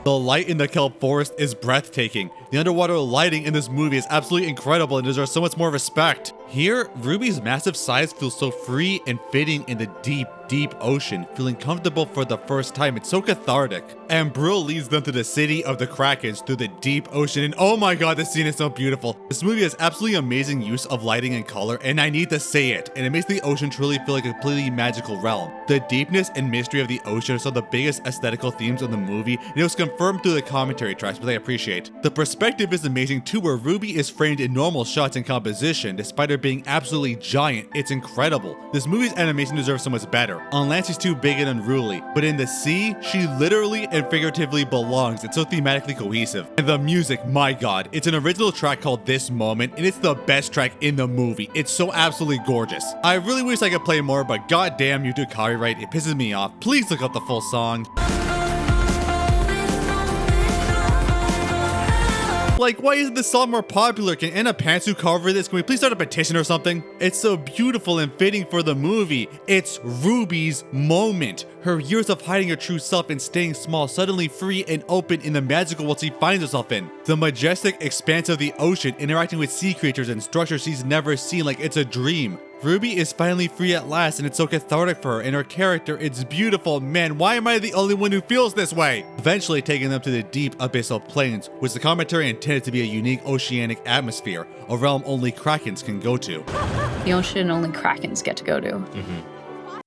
The light in the kelp forest is breathtaking. The underwater lighting in this movie is absolutely incredible and deserves so much more respect. Here, Ruby's massive size feels so free and fitting in the deep, deep ocean, feeling comfortable for the first time. It's so cathartic. And Brill leads them to the city of the Krakens through the deep ocean, and oh my god, this scene is so beautiful. This movie has absolutely amazing use of lighting and color, and I need to say it, and it makes the ocean truly feel like a completely magical realm. The deepness and mystery of the ocean are some of the biggest aesthetical themes of the movie, and it was confirmed through the commentary tracks, which I appreciate. The perspective is amazing too, where Ruby is framed in normal shots and composition, despite her being absolutely giant. It's incredible. This movie's animation deserves so much better. On land she's too big and unruly, but in the sea, she literally and figuratively belongs. It's so thematically cohesive. And the music, my god, it's an original track called This Moment, and it's the best track in the movie. It's so absolutely gorgeous. I really wish I could play more, but goddamn you do copyright, it pisses me off. Please look up the full song. Like, why isn't this song more popular? Can Anna Pantsu cover this? Can we please start a petition or something? It's so beautiful and fitting for the movie. It's Ruby's moment. Her years of hiding her true self and staying small, suddenly free and open in the magical world she finds herself in. The majestic expanse of the ocean, interacting with sea creatures and structures she's never seen like it's a dream. Ruby is finally free at last, and it's so cathartic for her, and her character, it's beautiful. Man, why am I the only one who feels this way? Eventually taking them to the deep abyssal plains, which the commentary intended to be a unique oceanic atmosphere, a realm only Krakens can go to. The ocean only Krakens get to go to.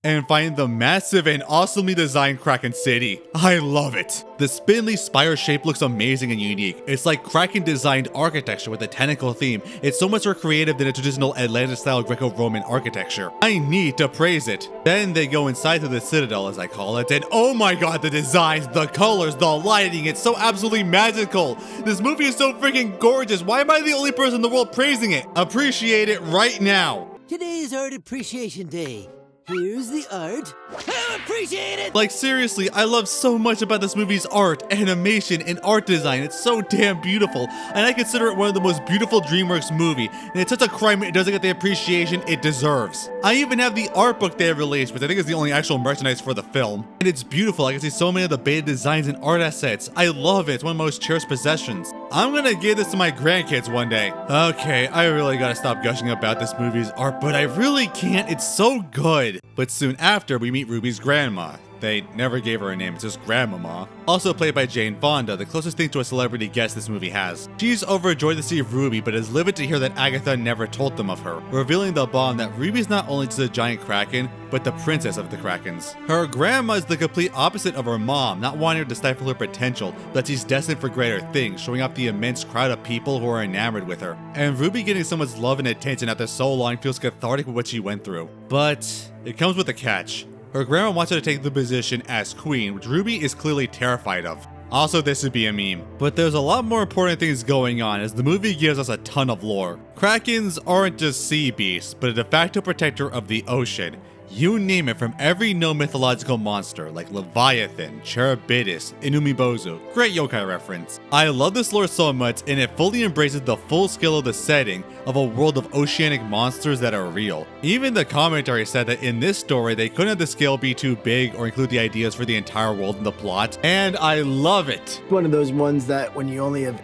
And find the massive and awesomely designed Kraken City. I love it. The spindly spire shape looks amazing and unique. It's like Kraken designed architecture with a tentacle theme. It's so much more creative than a traditional Atlantis-style Greco-Roman architecture. I need to praise it. Then they go inside to the Citadel, as I call it, and oh my god, the designs, the colors, the lighting, it's so absolutely magical. This movie is so freaking gorgeous. Why am I the only person in the world praising it? Appreciate it right now. Today's Art Appreciation Day. Here's the art. I appreciate it! Like seriously, I love so much about this movie's art, animation, and art design. It's so damn beautiful, and I consider it one of the most beautiful DreamWorks movie, and it's such a crime it doesn't get the appreciation it deserves. I even have the art book they have released, which I think is the only actual merchandise for the film, and it's beautiful. I can see so many of the beta designs and art assets. I love it. It's one of my most cherished possessions. I'm gonna give this to my grandkids one day. Okay, I really gotta stop gushing about this movie's art, but I really can't. It's so good. But soon after, we meet Ruby's grandma. They never gave her a name, it's just Grandmama. Also played by Jane Fonda, the closest thing to a celebrity guest this movie has. She's overjoyed to see Ruby, but is livid to hear that Agatha never told them of her, revealing the bomb that Ruby's not only just a giant kraken, but the princess of the Krakens. Her grandma is the complete opposite of her mom, not wanting her to stifle her potential, but she's destined for greater things, showing off the immense crowd of people who are enamored with her. And Ruby getting so much love and attention after so long feels cathartic with what she went through. But it comes with a catch. Her grandma wants her to take the position as queen, which Ruby is clearly terrified of. Also, this would be a meme. But there's a lot more important things going on, as the movie gives us a ton of lore. Krakens aren't just sea beasts, but a de facto protector of the ocean. You name it, from every known mythological monster like Leviathan, Charybdis, Inumibozu. Great yokai reference. I love this lore so much, and it fully embraces the full scale of the setting of a world of oceanic monsters that are real. Even the commentary said that in this story they couldn't have the scale be too big or include the ideas for the entire world in the plot, and I love it. One of those ones that when you only have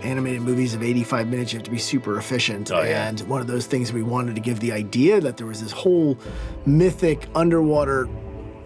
animated movies of 85 minutes, you have to be super efficient. And one of those things we wanted to give the idea that there was this whole mythic underwater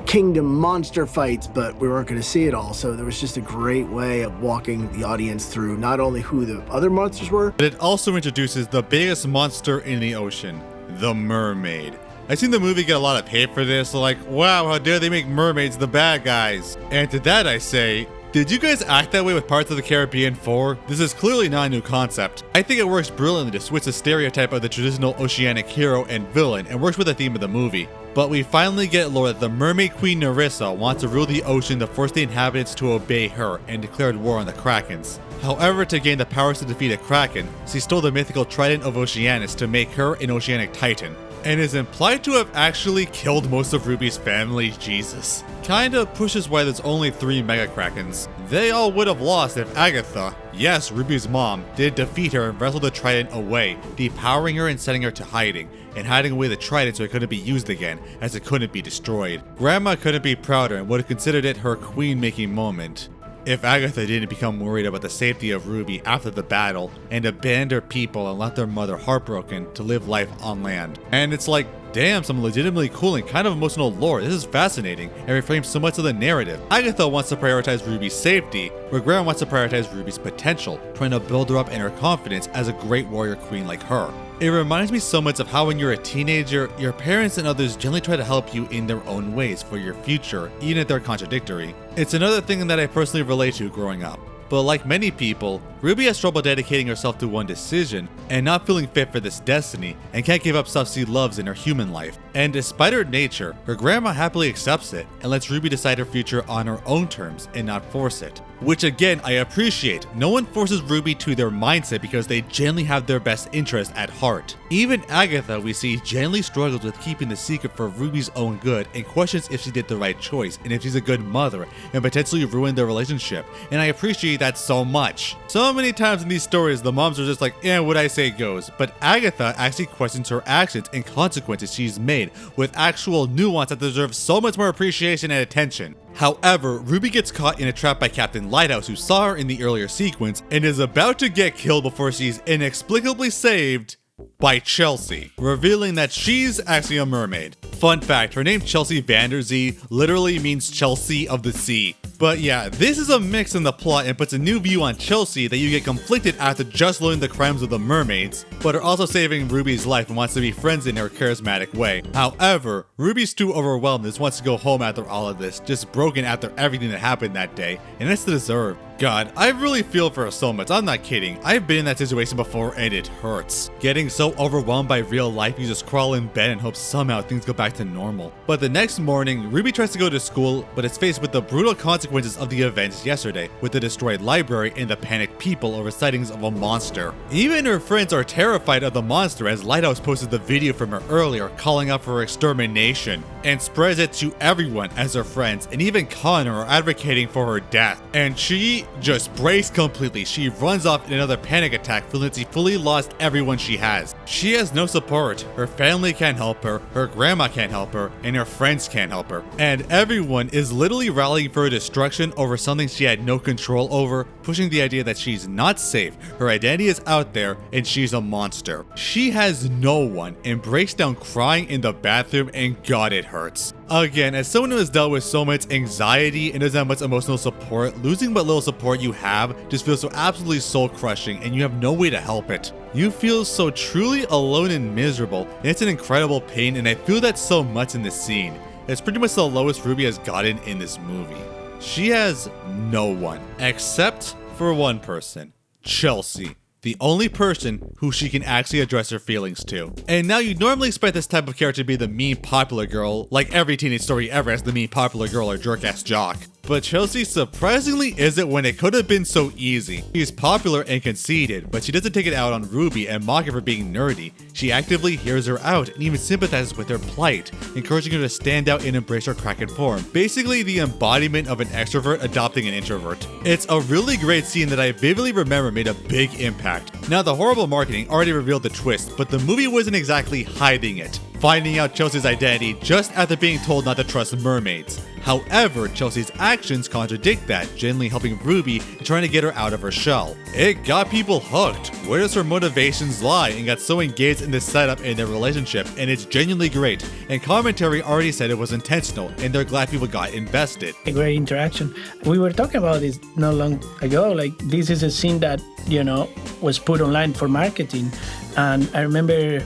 kingdom monster fights, but we weren't going to see it all. So there was just a great way of walking the audience through not only who the other monsters were, but it also introduces the biggest monster in the ocean, the mermaid. I've seen the movie get a lot of hate for this, like, wow, how dare they make mermaids the bad guys? And to that I say, did you guys act that way with Pirates of the Caribbean 4? This is clearly not a new concept. I think it works brilliantly to switch the stereotype of the traditional oceanic hero and villain and works with the theme of the movie. But we finally get lore that the mermaid queen Nerissa wants to rule the ocean to force the inhabitants to obey her and declared war on the Krakens. However, to gain the powers to defeat a Kraken, she stole the mythical trident of Oceanus to make her an oceanic titan, and is implied to have actually killed most of Ruby's family. Jesus. Kinda pushes why there's only 3 Mega Krakens. They all would have lost if Agatha, yes, Ruby's mom, did defeat her and wrestle the trident away, depowering her and sending her to hiding, and hiding away the trident so it couldn't be used again, as it couldn't be destroyed. Grandma couldn't be prouder and would have considered it her queen-making moment if Agatha didn't become worried about the safety of Ruby after the battle and abandoned her people and left their mother heartbroken to live life on land. And it's like, damn, some legitimately cool and kind of emotional lore. This is fascinating and reframes so much of the narrative. Agatha wants to prioritize Ruby's safety, where Graham wants to prioritize Ruby's potential, trying to build her up in her confidence as a great warrior queen like her. It reminds me so much of how when you're a teenager, your parents and others generally try to help you in their own ways for your future, even if they're contradictory. It's another thing that I personally relate to growing up. But like many people, Ruby has trouble dedicating herself to one decision and not feeling fit for this destiny and can't give up stuff she loves in her human life. And despite her nature, her grandma happily accepts it and lets Ruby decide her future on her own terms and not force it. Which again, I appreciate. No one forces Ruby to their mindset because they genuinely have their best interest at heart. Even Agatha, we see, genuinely struggles with keeping the secret for Ruby's own good and questions if she did the right choice and if she's a good mother and potentially ruin their relationship. And I appreciate that so much. So many times in these stories, the moms are just like, what I say goes. But Agatha actually questions her actions and consequences she's made with actual nuance that deserves so much more appreciation and attention. However, Ruby gets caught in a trap by Captain Lighthouse, who saw her in the earlier sequence, and is about to get killed before she's inexplicably saved by Chelsea, revealing that she's actually a mermaid. Fun fact, her name Chelsea Vanderzee literally means Chelsea of the Sea. But yeah, this is a mix in the plot and puts a new view on Chelsea that you get conflicted after just learning the crimes of the mermaids, but are also saving Ruby's life and wants to be friends in her charismatic way. However, Ruby's too overwhelmed and just wants to go home after all of this, just broken after everything that happened that day, and it's deserved. God, I really feel for her so much. I'm not kidding. I've been in that situation before and it hurts. Getting so overwhelmed by real life, you just crawl in bed and hope somehow things go back to normal. But the next morning, Ruby tries to go to school, but is faced with the brutal consequences of the events yesterday, with the destroyed library and the panicked people over sightings of a monster. Even her friends are terrified of the monster, as Lighthouse posted the video from her earlier calling out for her extermination, and spreads it to everyone as her friends, and even Connor are advocating for her death. And she just breaks completely. She runs off in another panic attack, feeling that she fully lost everyone she has. She has no support. Her family can't help her, her grandma can't help her, and her friends can't help her. And everyone is literally rallying for her destruction over something she had no control over, pushing the idea that she's not safe, her identity is out there, and she's a monster. She has no one and breaks down crying in the bathroom, and God, it hurts. Again, as someone who has dealt with so much anxiety and doesn't have much emotional support, losing what little support you have just feels so absolutely soul-crushing, and you have no way to help it. You feel so truly alone and miserable, and it's an incredible pain, and I feel that so much in this scene. It's pretty much the lowest Ruby has gotten in this movie. She has no one, except for one person, Chelsea. The only person who she can actually address her feelings to. And now you'd normally expect this type of character to be the mean popular girl, like every teenage story ever has the mean popular girl or jerk-ass jock. But Chelsea surprisingly isn't when it could have been so easy. She's popular and conceited, but she doesn't take it out on Ruby and mock her for being nerdy. She actively hears her out and even sympathizes with her plight, encouraging her to stand out and embrace her Kraken form. Basically the embodiment of an extrovert adopting an introvert. It's a really great scene that I vividly remember made a big impact. Now the horrible marketing already revealed the twist, but the movie wasn't exactly hiding it, finding out Chelsea's identity just after being told not to trust mermaids. However, Chelsea's actions contradict that, genuinely helping Ruby and trying to get her out of her shell. It got people hooked. Where does her motivations lie, and got so engaged in the setup in their relationship, and it's genuinely great. And commentary already said it was intentional, and they're glad people got invested. A great interaction. We were talking about this not long ago, like this is a scene that, was put online for marketing. And I remember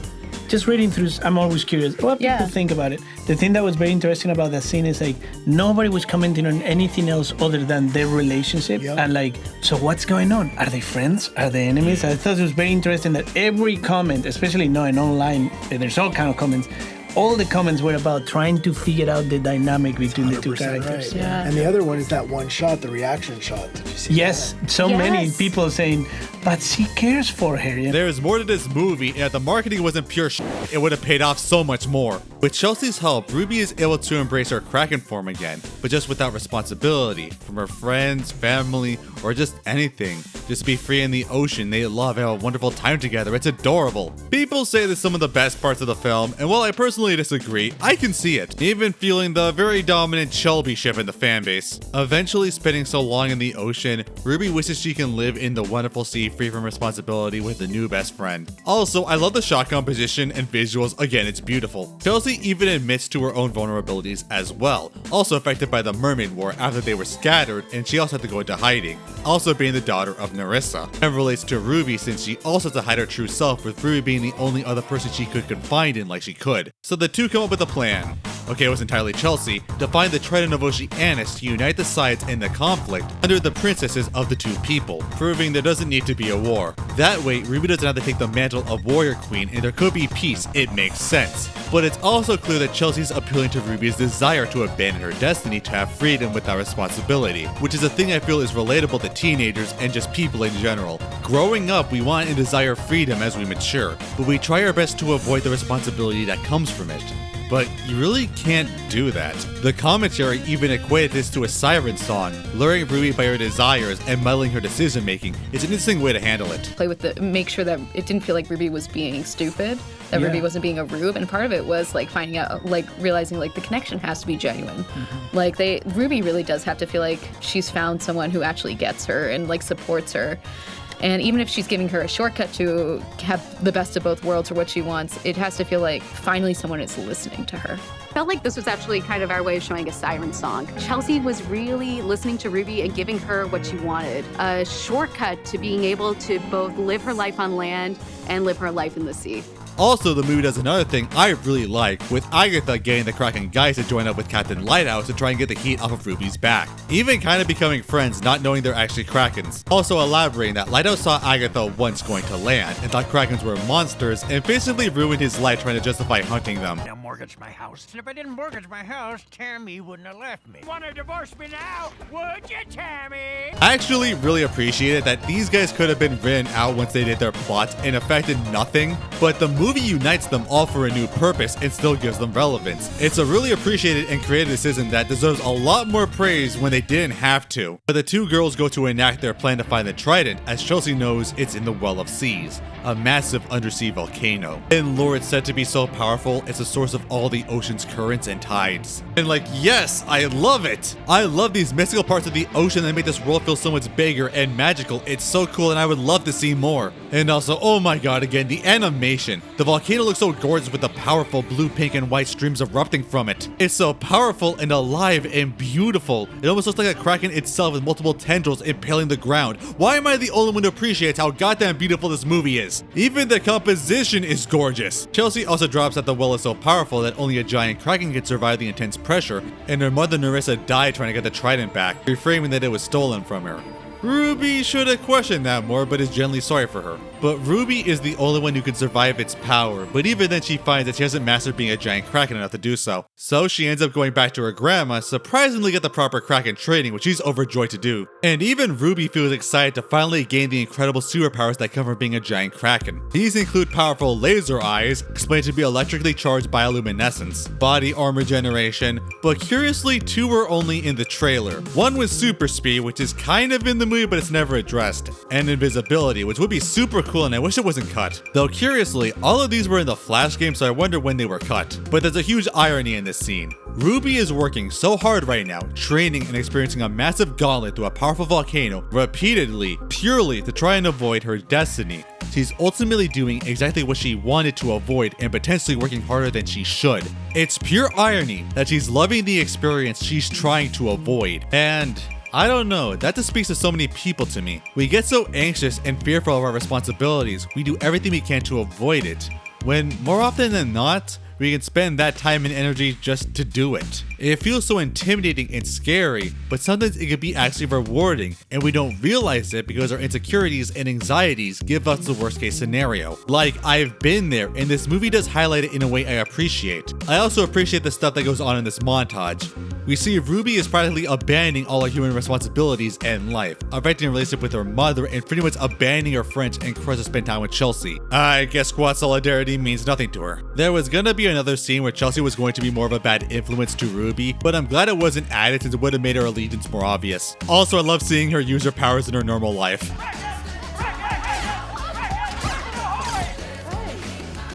just reading through, I'm always curious what people think about it. The thing that was very interesting about that scene is like nobody was commenting on anything else other than their relationship. And like, so what's going on? Are they friends? Are they enemies? I thought it was very interesting that every comment, especially knowing online, there's all kind of comments. All the comments were about trying to figure out the dynamic between the two characters. Right. And the other one is that one shot, the reaction shot. Did you see Yes, that? so many people saying, but she cares for her. There's more to this movie, and if the marketing wasn't pure it would have paid off so much more. With Chelsea's help, Ruby is able to embrace her Kraken form again, but just without responsibility from her friends, family, or just anything. Just be free in the ocean, they love and have a wonderful time together, it's adorable. People say this is some of the best parts of the film, and while I personally disagree, I can see it, even feeling the very dominant Shelby-ship in the fanbase. Eventually spending so long in the ocean, Ruby wishes she can live in the wonderful sea free from responsibility with a new best friend. Also, I love the shot composition and visuals, again it's beautiful. Chelsea even admits to her own vulnerabilities as well, also affected by the mermaid war after they were scattered and she also had to go into hiding, also being the daughter of Nerissa, and relates to Ruby since she also has to hide her true self, with Ruby being the only other person she could confide in like she could. So the two come up with a plan. Okay, it was entirely Chelsea, to find the Trident of Oceanus to unite the sides in the conflict under the princesses of the two people, proving there doesn't need to be a war. That way, Ruby doesn't have to take the mantle of Warrior Queen and there could be peace, it makes sense. But it's also clear that Chelsea's appealing to Ruby's desire to abandon her destiny to have freedom without responsibility, which is a thing I feel is relatable to teenagers and just people in general. Growing up, we want and desire freedom as we mature, but we try our best to avoid the responsibility that comes from it. But you really can't do that. The commentary even equated this to a siren song, luring Ruby by her desires and muddling her decision making. It's an interesting way to handle it. Play with make sure that it didn't feel like Ruby was being stupid, that Ruby wasn't being a rube, and part of it was like finding out, like realizing like the connection has to be genuine. Like Ruby really does have to feel like she's found someone who actually gets her and like supports her. And even if she's giving her a shortcut to have the best of both worlds or what she wants, it has to feel like finally someone is listening to her. Felt like this was actually kind of our way of showing a siren song. Chelsea was really listening to Ruby and giving her what she wanted. A shortcut to being able to both live her life on land and live her life in the sea. Also, the movie does another thing I really like, with Agatha getting the Kraken guys to join up with Captain Lighthouse to try and get the heat off of Ruby's back. Even kind of becoming friends, not knowing they're actually Krakens. Also elaborating that Lighthouse saw Agatha once going to land, and thought Krakens were monsters, and basically ruined his life trying to justify hunting them. Don't mortgage my house. And if I didn't mortgage my house, Tammy wouldn't have left me. Wanna divorce me now? Would you, Tammy? I actually really appreciated that these guys could have been written out once they did their plots and affected nothing, but the movie unites them all for a new purpose and still gives them relevance. It's a really appreciated and creative decision that deserves a lot more praise when they didn't have to. But the two girls go to enact their plan to find the Trident, as Chelsea knows it's in the Well of Seas, a massive undersea volcano. And lore it's said to be so powerful, it's a source of all the ocean's currents and tides. And like, yes, I love it! I love these mystical parts of the ocean that make this world feel so much bigger and magical. It's so cool and I would love to see more. And also, oh my god, again, the animation. The volcano looks so gorgeous with the powerful blue, pink, and white streams erupting from it. It's so powerful and alive and beautiful. It almost looks like a kraken itself with multiple tendrils impaling the ground. Why am I the only one who appreciates how goddamn beautiful this movie is? Even the composition is gorgeous. Chelsea also drops that the well is so powerful that only a giant kraken can survive the intense pressure, and her mother Nerissa died trying to get the trident back, reframing that it was stolen from her. Ruby should have questioned that more, but is generally sorry for her. But Ruby is the only one who can survive its power, but even then she finds that she hasn't mastered being a giant Kraken enough to do so. So she ends up going back to her grandma, surprisingly get the proper Kraken training, which she's overjoyed to do. And even Ruby feels excited to finally gain the incredible superpowers that come from being a giant Kraken. These include powerful laser eyes, explained to be electrically charged bioluminescence, body armor generation, but curiously 2 were only in the trailer. One was super speed, which is kind of in the movie but it's never addressed, and invisibility, which would be super cool and I wish it wasn't cut. Though curiously, all of these were in the Flash game, so I wonder when they were cut. But there's a huge irony in this scene. Ruby is working so hard right now, training and experiencing a massive gauntlet through a powerful volcano repeatedly, purely to try and avoid her destiny. She's ultimately doing exactly what she wanted to avoid and potentially working harder than she should. It's pure irony that she's loving the experience she's trying to avoid. And I don't know, that just speaks to so many people to me. We get so anxious and fearful of our responsibilities, we do everything we can to avoid it, when more often than not, we can spend that time and energy just to do it. It feels so intimidating and scary, but sometimes it can be actually rewarding, and we don't realize it because our insecurities and anxieties give us the worst case scenario. Like, I've been there, and this movie does highlight it in a way I appreciate. I also appreciate the stuff that goes on in this montage. We see Ruby is practically abandoning all her human responsibilities and life, affecting a relationship with her mother, and pretty much abandoning her friends and tries to spend time with Chelsea. I guess squad solidarity means nothing to her. There was gonna be another scene where Chelsea was going to be more of a bad influence to Ruby, but I'm glad it wasn't added since it would have made her allegiance more obvious. Also, I love seeing her use her powers in her normal life.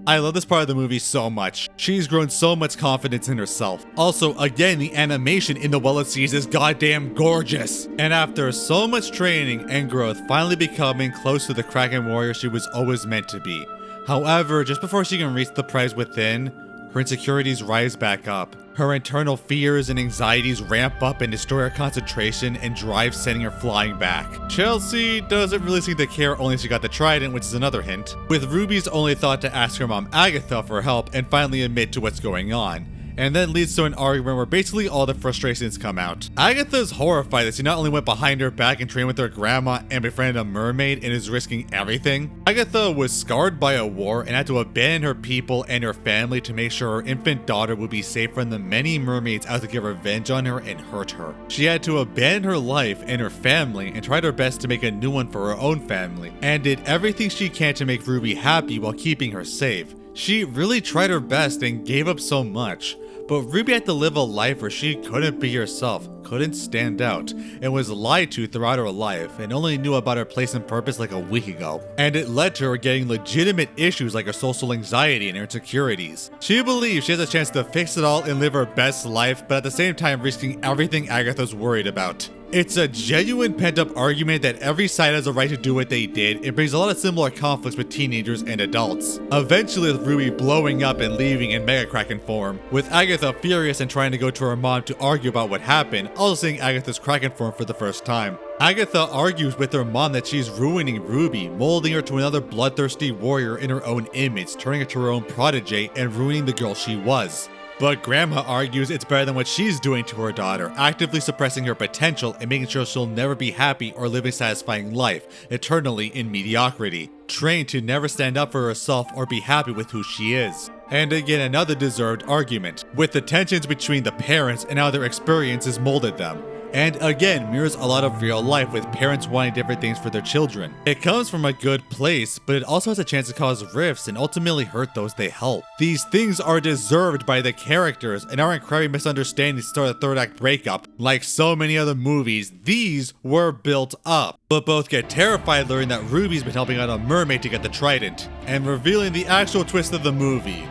I love this part of the movie so much. She's grown so much confidence in herself. Also, again, the animation in the Well of Seas is goddamn gorgeous. And after so much training and growth, finally becoming close to the Kraken warrior she was always meant to be. However, just before she can reach the prize within, her insecurities rise back up. Her internal fears and anxieties ramp up and destroy her concentration and drive, sending her flying back. Chelsea doesn't really seem to care, only she got the trident, which is another hint, with Ruby's only thought to ask her mom Agatha for help and finally admit to what's going on. And then leads to an argument where basically all the frustrations come out. Agatha's horrified that she not only went behind her back and trained with her grandma and befriended a mermaid and is risking everything. Agatha was scarred by a war and had to abandon her people and her family to make sure her infant daughter would be safe from the many mermaids out to get revenge on her and hurt her. She had to abandon her life and her family and tried her best to make a new one for her own family, and did everything she can to make Ruby happy while keeping her safe. She really tried her best and gave up so much. But Ruby had to live a life where she couldn't be herself, couldn't stand out, and was lied to throughout her life, and only knew about her place and purpose like a week ago. And it led to her getting legitimate issues like her social anxiety and her insecurities. She believes she has a chance to fix it all and live her best life, but at the same time risking everything Agatha's worried about. It's a genuine pent-up argument that every side has a right to do what they did. It brings a lot of similar conflicts with teenagers and adults. Eventually with Ruby blowing up and leaving in Mega Kraken form, with Agatha furious and trying to go to her mom to argue about what happened, also seeing Agatha's Kraken form for the first time. Agatha argues with her mom that she's ruining Ruby, molding her to another bloodthirsty warrior in her own image, turning her to her own protege and ruining the girl she was. But Grandma argues it's better than what she's doing to her daughter, actively suppressing her potential and making sure she'll never be happy or live a satisfying life, eternally in mediocrity, trained to never stand up for herself or be happy with who she is. And again, another deserved argument, with the tensions between the parents and how their experiences molded them. And again, mirrors a lot of real life with parents wanting different things for their children. It comes from a good place, but it also has a chance to cause rifts and ultimately hurt those they help. These things are deserved by the characters and aren't crappy misunderstandings to start a third act breakup. Like so many other movies, these were built up. But both get terrified learning that Ruby's been helping out a mermaid to get the trident, and revealing the actual twist of the movie.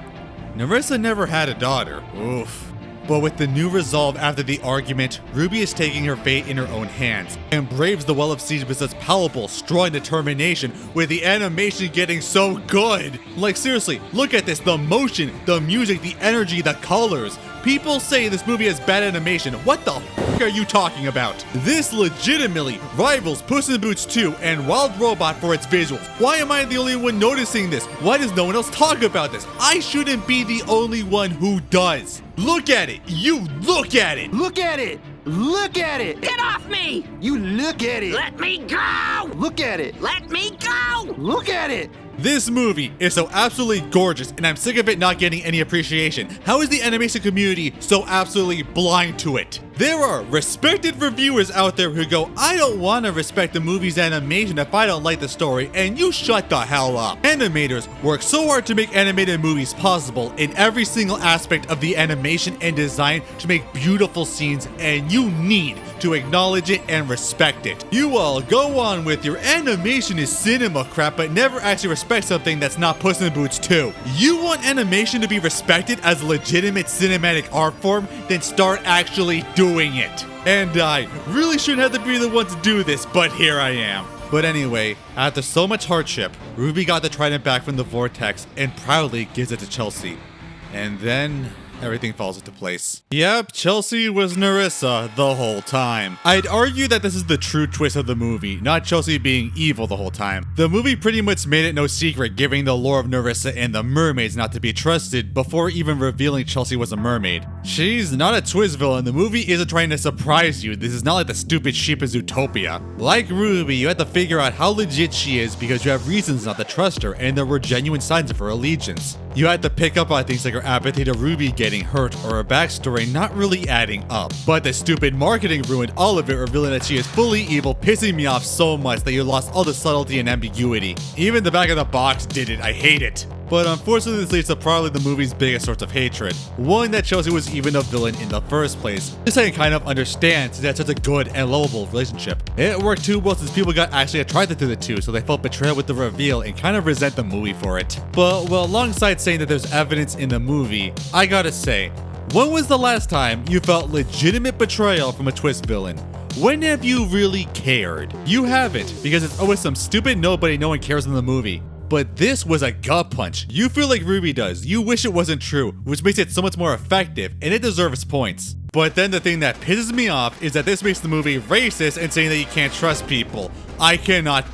Nerissa never had a daughter. Oof. But with the new resolve after the argument, Ruby is taking her fate in her own hands and braves the Well of Seas with such palpable, strong determination, with the animation getting so good. Like seriously, look at this, the motion, the music, the energy, the colors. People say this movie has bad animation. What the f are you talking about? This legitimately rivals Puss in Boots 2 and Wild Robot for its visuals. Why am I the only one noticing this? Why does no one else talk about this? I shouldn't be the only one who does. Look at it! You look at it! Look at it! Look at it! Get off me! You look at it! Let me go! Look at it! Let me go! Look at it! This movie is so absolutely gorgeous, and I'm sick of it not getting any appreciation. How is the animation community so absolutely blind to it? There are respected reviewers out there who go, I don't want to respect the movie's animation if I don't like the story, and you shut the hell up. Animators work so hard to make animated movies possible in every single aspect of the animation and design to make beautiful scenes, and you need to acknowledge it and respect it. You all go on with your animation is cinema crap, but never actually respect something that's not Puss in Boots 2. You want animation to be respected as a legitimate cinematic art form? Then start actually doing it. And I really shouldn't have to be the one to do this, but here I am. But anyway, after so much hardship, Ruby got the trident back from the vortex and proudly gives it to Chelsea. And then everything falls into place. Yep, Chelsea was Nerissa the whole time. I'd argue that this is the true twist of the movie, not Chelsea being evil the whole time. The movie pretty much made it no secret giving the lore of Nerissa and the mermaids not to be trusted before even revealing Chelsea was a mermaid. She's not a twist villain. The movie isn't trying to surprise you. This is not like the stupid sheep in Zootopia. Like Ruby, you have to figure out how legit she is because you have reasons not to trust her, and there were genuine signs of her allegiance. You had to pick up on things like her apathy to Ruby getting hurt or her backstory not really adding up. But the stupid marketing ruined all of it, revealing that she is fully evil, pissing me off so much that you lost all the subtlety and ambiguity. Even the back of the box did it. I hate it. But unfortunately, this leads to probably the movie's biggest source of hatred. One, that Chelsea was even a villain in the first place. This I can kind of understand since they had such a good and lovable relationship. It worked too well since people got actually attracted to the two, so they felt betrayed with the reveal and kind of resent the movie for it. But well, alongside saying that there's evidence in the movie, I gotta say, when was the last time you felt legitimate betrayal from a twist villain? When have you really cared? You haven't, because it's always some stupid nobody no one cares in the movie. But this was a gut punch. You feel like Ruby does. You wish it wasn't true, which makes it so much more effective, and it deserves points. But then the thing that pisses me off is that this makes the movie racist and saying that you can't trust people. I cannot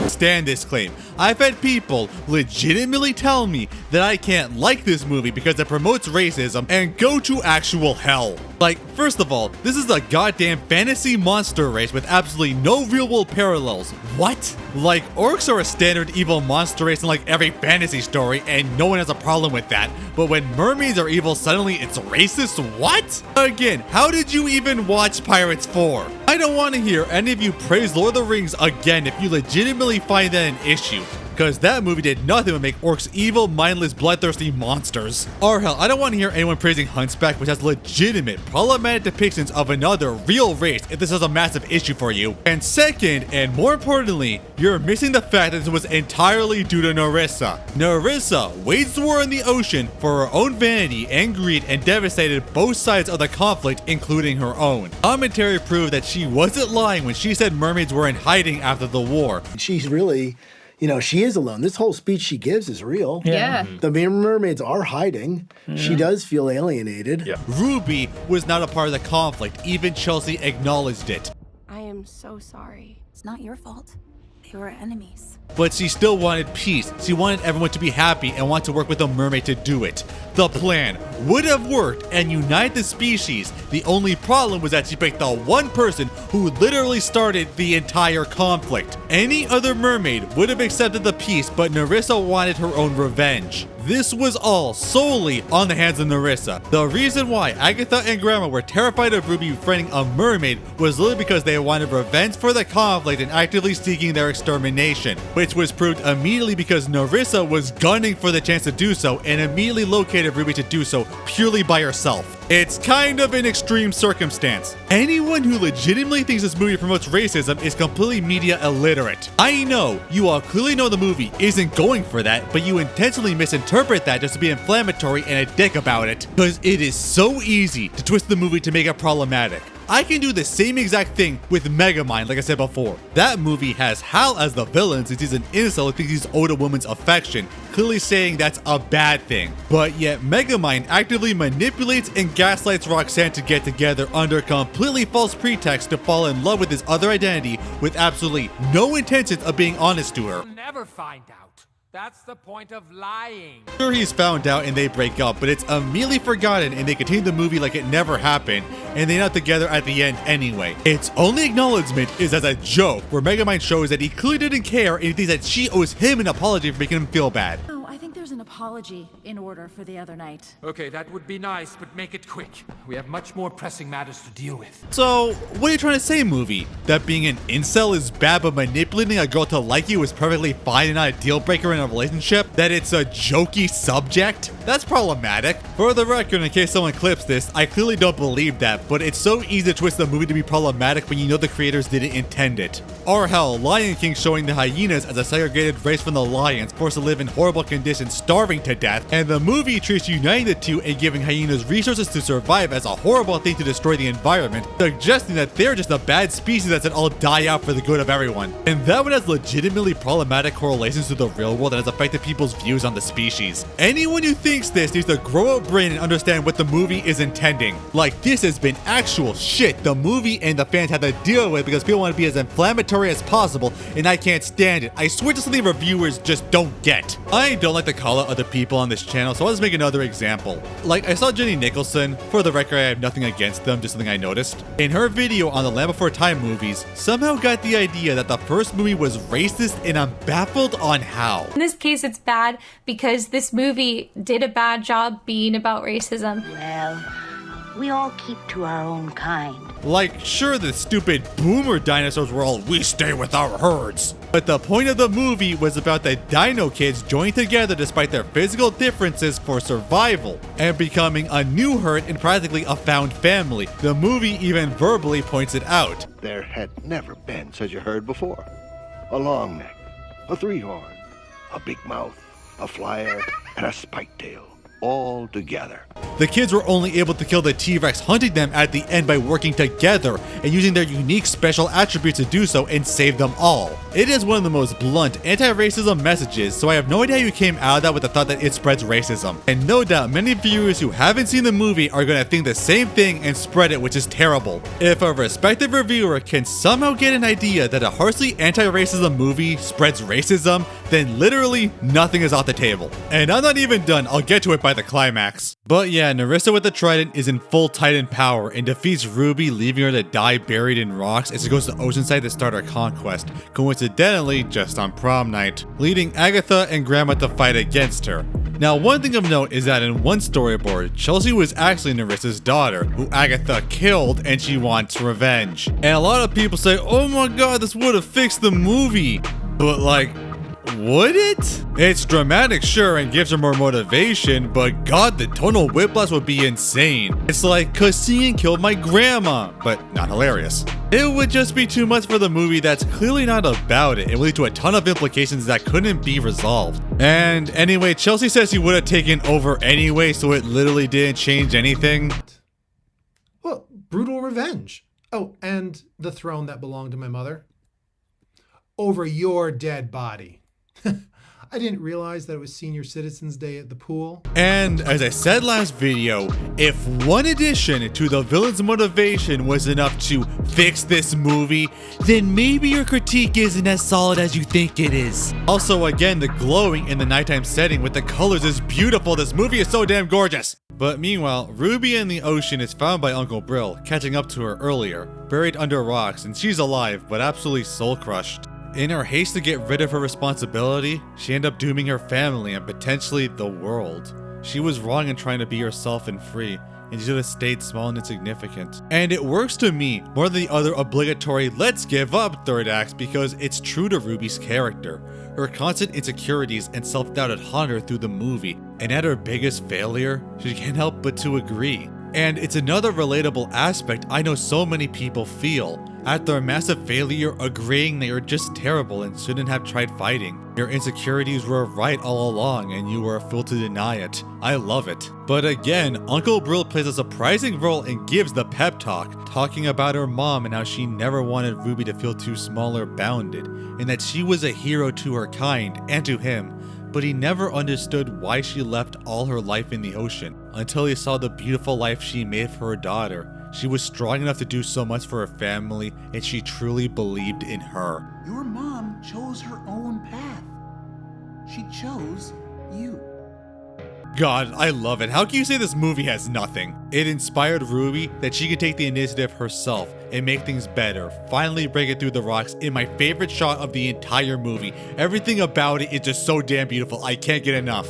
stand this claim. I've had people legitimately tell me that I can't like this movie because it promotes racism and go to actual hell. Like, first of all, this is a goddamn fantasy monster race with absolutely no real world parallels. What? Like, orcs are a standard evil monster race in like every fantasy story and no one has a problem with that. But when mermaids are evil, suddenly it's racist? What? Again, how did you even watch Pirates 4? I don't want to hear any of you praise Lord of the Rings again if you legitimately find that an issue. Because that movie did nothing but make orcs evil, mindless, bloodthirsty monsters. Or hell, I don't want to hear anyone praising Hunchback, which has legitimate, problematic depictions of another real race if this is a massive issue for you. And second, and more importantly, you're missing the fact that this was entirely due to Nerissa. Nerissa waged the war in the ocean for her own vanity and greed and devastated both sides of the conflict, including her own. Commentary proved that she wasn't lying when she said mermaids were in hiding after the war. She's really... You know, she is alone. This whole speech she gives is real. Yeah. The mermaids are hiding. She does feel alienated. Yeah. Ruby was not a part of the conflict. Even Chelsea acknowledged it. I am so sorry. It's not your fault. They were enemies. But she still wanted peace. She wanted everyone to be happy and want to work with a mermaid to do it. The plan would have worked and united the species. The only problem was that she picked the one person who literally started the entire conflict. Any other mermaid would have accepted the peace, but Nerissa wanted her own revenge. This was all solely on the hands of Nerissa. The reason why Agatha and Grandma were terrified of Ruby befriending a mermaid was literally because they wanted revenge for the conflict and actively seeking their extermination, which was proved immediately because Nerissa was gunning for the chance to do so and immediately located Ruby to do so purely by herself. It's kind of an extreme circumstance. Anyone who legitimately thinks this movie promotes racism is completely media illiterate. I know, you all clearly know the movie isn't going for that, but you intentionally misinterpret that just to be inflammatory and a dick about it. Because it is so easy to twist the movie to make it problematic. I can do the same exact thing with Megamind, like I said before. That movie has Hal as the villain since he's an incel who thinks he's owed a woman's affection, clearly saying that's a bad thing. But yet Megamind actively manipulates and gaslights Roxanne to get together under completely false pretext to fall in love with his other identity with absolutely no intentions of being honest to her. You'll never find out. That's the point of lying. Sure, he's found out and they break up, but it's immediately forgotten and they continue the movie like it never happened, and they're not together at the end anyway. Its only acknowledgement is as a joke, where Megamind shows that he clearly didn't care and he thinks that she owes him an apology for making him feel bad. Oh, I think there's an apology in order for the other night. Okay, that would be nice, but make it quick. We have much more pressing matters to deal with. So, what are you trying to say, movie? That being an incel is bad, but manipulating a girl to like you is perfectly fine and not a deal breaker in a relationship? That it's a jokey subject? That's problematic. For the record, in case someone clips this, I clearly don't believe that, but it's so easy to twist the movie to be problematic when you know the creators didn't intend it. Or hell, Lion King showing the hyenas as a segregated race from the lions, forced to live in horrible conditions, starving to death, and the movie treats uniting the two and giving hyenas resources to survive as a horrible thing to destroy the environment, suggesting that they're just a bad species that said all die out for the good of everyone. And that one has legitimately problematic correlations to the real world that has affected people's views on the species. Anyone who thinks this needs to grow a brain and understand what the movie is intending. Like, this has been actual shit the movie and the fans had to deal with because people want to be as inflammatory as possible, and I can't stand it. I swear to something reviewers just don't get. I don't like to call out other people on this channel, so I'll just make another example. Like, I saw Jenny Nicholson. For the record, I have nothing against them, just something I noticed. In her video on the Land Before Time movies, somehow got the idea that the first movie was racist, and I'm baffled on how. In this case, it's bad because this movie did a bad job being about racism. Well, we all keep to our own kind. Like, sure, the stupid boomer dinosaurs were all, we stay with our herds. But the point of the movie was about the dino kids joining together despite their physical differences for survival, and becoming a new herd and practically a found family. The movie even verbally points it out. There had never been such a herd before. A long neck, a three-horn, a big mouth, a flyer, and a spike tail. All together. The kids were only able to kill the T-Rex hunting them at the end by working together and using their unique special attributes to do so and save them all. It is one of the most blunt anti-racism messages, so I have no idea how you came out of that with the thought that it spreads racism. And no doubt many viewers who haven't seen the movie are going to think the same thing and spread it, which is terrible. If a respected reviewer can somehow get an idea that a harshly anti-racism movie spreads racism, then literally nothing is off the table. And I'm not even done, I'll get to it by the climax. But yeah, Narissa with the trident is in full Titan power and defeats Ruby, leaving her to die buried in rocks as she goes to Oceanside to start her conquest, coincidentally just on prom night, leading Agatha and Grandma to fight against her. Now, one thing of note is that in one storyboard, Chelsea was actually Narissa's daughter, who Agatha killed and she wants revenge. And a lot of people say, oh my god, this would have fixed the movie. But like, would it? It's dramatic, sure, and gives her more motivation, but god, the tonal whiplash would be insane. It's like, cause seeing killed my grandma, but not hilarious. It would just be too much for the movie that's clearly not about it. It would lead to a ton of implications that couldn't be resolved. And anyway, Chelsea says he would have taken over anyway, so it literally didn't change anything. Well, brutal revenge. Oh, and the throne that belonged to my mother. Over your dead body. I didn't realize that it was Senior Citizens Day at the pool. And as I said last video, if one addition to the villain's motivation was enough to fix this movie, then maybe your critique isn't as solid as you think it is. Also, again, the glowing in the nighttime setting with the colors is beautiful. This movie is so damn gorgeous. But meanwhile, Ruby in the ocean is found by Uncle Brill, catching up to her earlier, buried under rocks, and she's alive, but absolutely soul-crushed. In her haste to get rid of her responsibility, she ended up dooming her family and potentially the world. She was wrong in trying to be herself and free, and she should have stayed small and insignificant. And it works to me more than the other obligatory let's give up third acts because it's true to Ruby's character. Her constant insecurities and self-doubt had haunted her through the movie, and at her biggest failure, she can't help but to agree. And it's another relatable aspect I know so many people feel. At their massive failure, agreeing they are just terrible and shouldn't have tried fighting. Your insecurities were right all along and you were a fool to deny it. I love it. But again, Uncle Brill plays a surprising role and gives the pep talk, talking about her mom and how she never wanted Ruby to feel too small or bounded, and that she was a hero to her kind and to him. But he never understood why she left all her life in the ocean, until he saw the beautiful life she made for her daughter. She was strong enough to do so much for her family, and she truly believed in her. Your mom chose her own path. She chose you. God, I love it. How can you say this movie has nothing? It inspired Ruby that she could take the initiative herself and make things better, finally break it through the rocks in my favorite shot of the entire movie. Everything about it is just so damn beautiful. I can't get enough.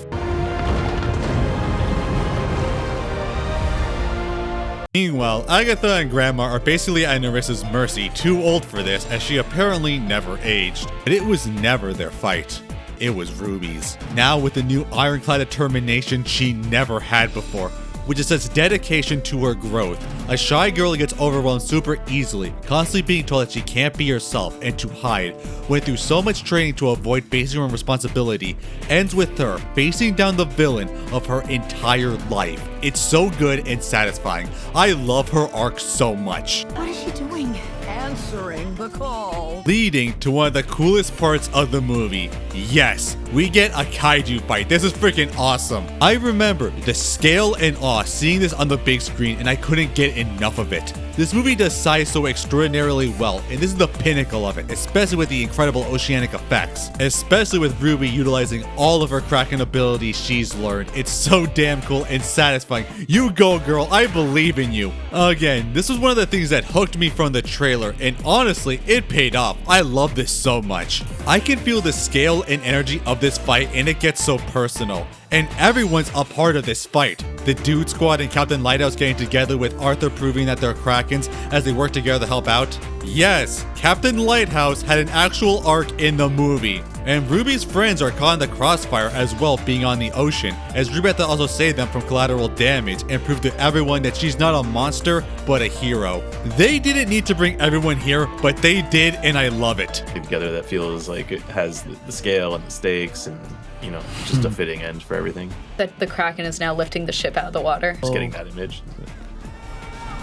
Meanwhile, Agatha and Grandma are basically at Nerissa's mercy, too old for this, as she apparently never aged. But it was never their fight. It was Ruby's. Now with the new ironclad determination she never had before, which is such dedication to her growth. A shy girl gets overwhelmed super easily, constantly being told that she can't be herself and to hide, went through so much training to avoid facing her responsibility, ends with her facing down the villain of her entire life. It's so good and satisfying. I love her arc so much. What is she doing? Answering the call. Leading to one of the coolest parts of the movie. Yes, we get a kaiju fight. This is freaking awesome. I remember the scale and awe seeing this on the big screen, and I couldn't get enough of it. This movie does size so extraordinarily well, and this is the pinnacle of it, especially with the incredible oceanic effects. Especially with Ruby utilizing all of her Kraken abilities she's learned. It's so damn cool and satisfying. You go, girl, I believe in you. Again, this was one of the things that hooked me from the trailer, and honestly, it paid off. I love this so much. I can feel the scale and energy of this fight, and it gets so personal. And everyone's a part of this fight. The Dude Squad and Captain Lighthouse getting together with Arthur proving that they're Krakens as they work together to help out. Yes, Captain Lighthouse had an actual arc in the movie. And Ruby's friends are caught in the crossfire as well, being on the ocean, as Ruby had to also save them from collateral damage and prove to everyone that she's not a monster, but a hero. They didn't need to bring everyone here, but they did, and I love it. Together that feels like it has the scale and the stakes and, you know, just a fitting end for everything. That the Kraken is now lifting the ship out of the water. Just getting that image.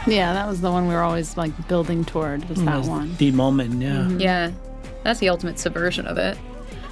Yeah, that was the one we were always like building toward, was that one. The moment, yeah. Mm-hmm. Yeah, that's the ultimate subversion of it.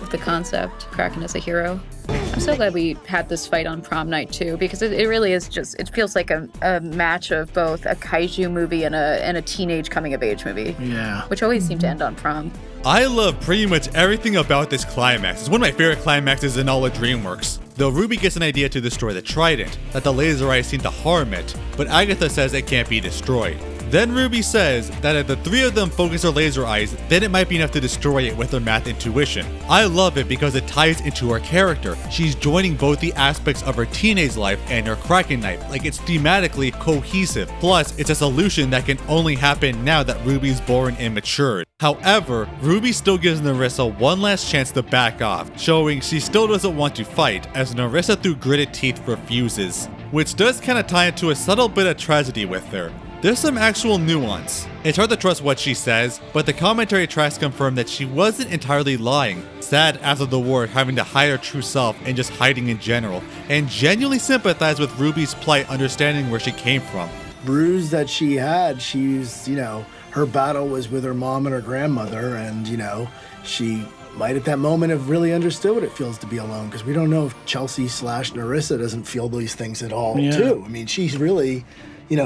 The concept, Kraken as a hero. I'm so glad we had this fight on prom night too, because it really is just, it feels like a match of both a kaiju movie and a teenage coming of age movie. Yeah. Which always seem to end on prom. I love pretty much everything about this climax. It's one of my favorite climaxes in all of Dreamworks. Though Ruby gets an idea to destroy the trident, that the laser eyes seem to harm it, but Agatha says it can't be destroyed. Then Ruby says that if the three of them focus their laser eyes, then it might be enough to destroy it with their math intuition. I love it because it ties into her character. She's joining both the aspects of her teenage life and her Kraken life. Like, it's thematically cohesive. Plus, it's a solution that can only happen now that Ruby's born and matured. However, Ruby still gives Nerissa one last chance to back off, showing she still doesn't want to fight, as Nerissa through gritted teeth refuses. Which does kind of tie into a subtle bit of tragedy with her. There's some actual nuance. It's hard to trust what she says, but the commentary tracks confirm that she wasn't entirely lying. Sad after the war, having to hide her true self and just hiding in general, and genuinely sympathize with Ruby's plight, understanding where she came from. Bruise that she had, she's, her battle was with her mom and her grandmother, and, she might at that moment have really understood what it feels to be alone, because we don't know if Chelsea/Nerissa doesn't feel these things at all, too. I mean, she's really...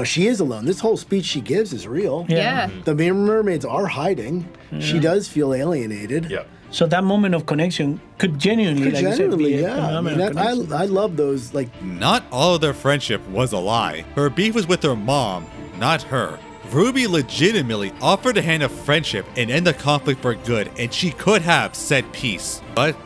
she is alone. This whole speech she gives is real. Yeah. The mermaids are hiding. Yeah. She does feel alienated. Yeah. So that moment of connection could genuinely, I love those, Not all of their friendship was a lie. Her beef was with her mom, not her. Ruby legitimately offered a hand of friendship and end the conflict for good, and she could have said peace. But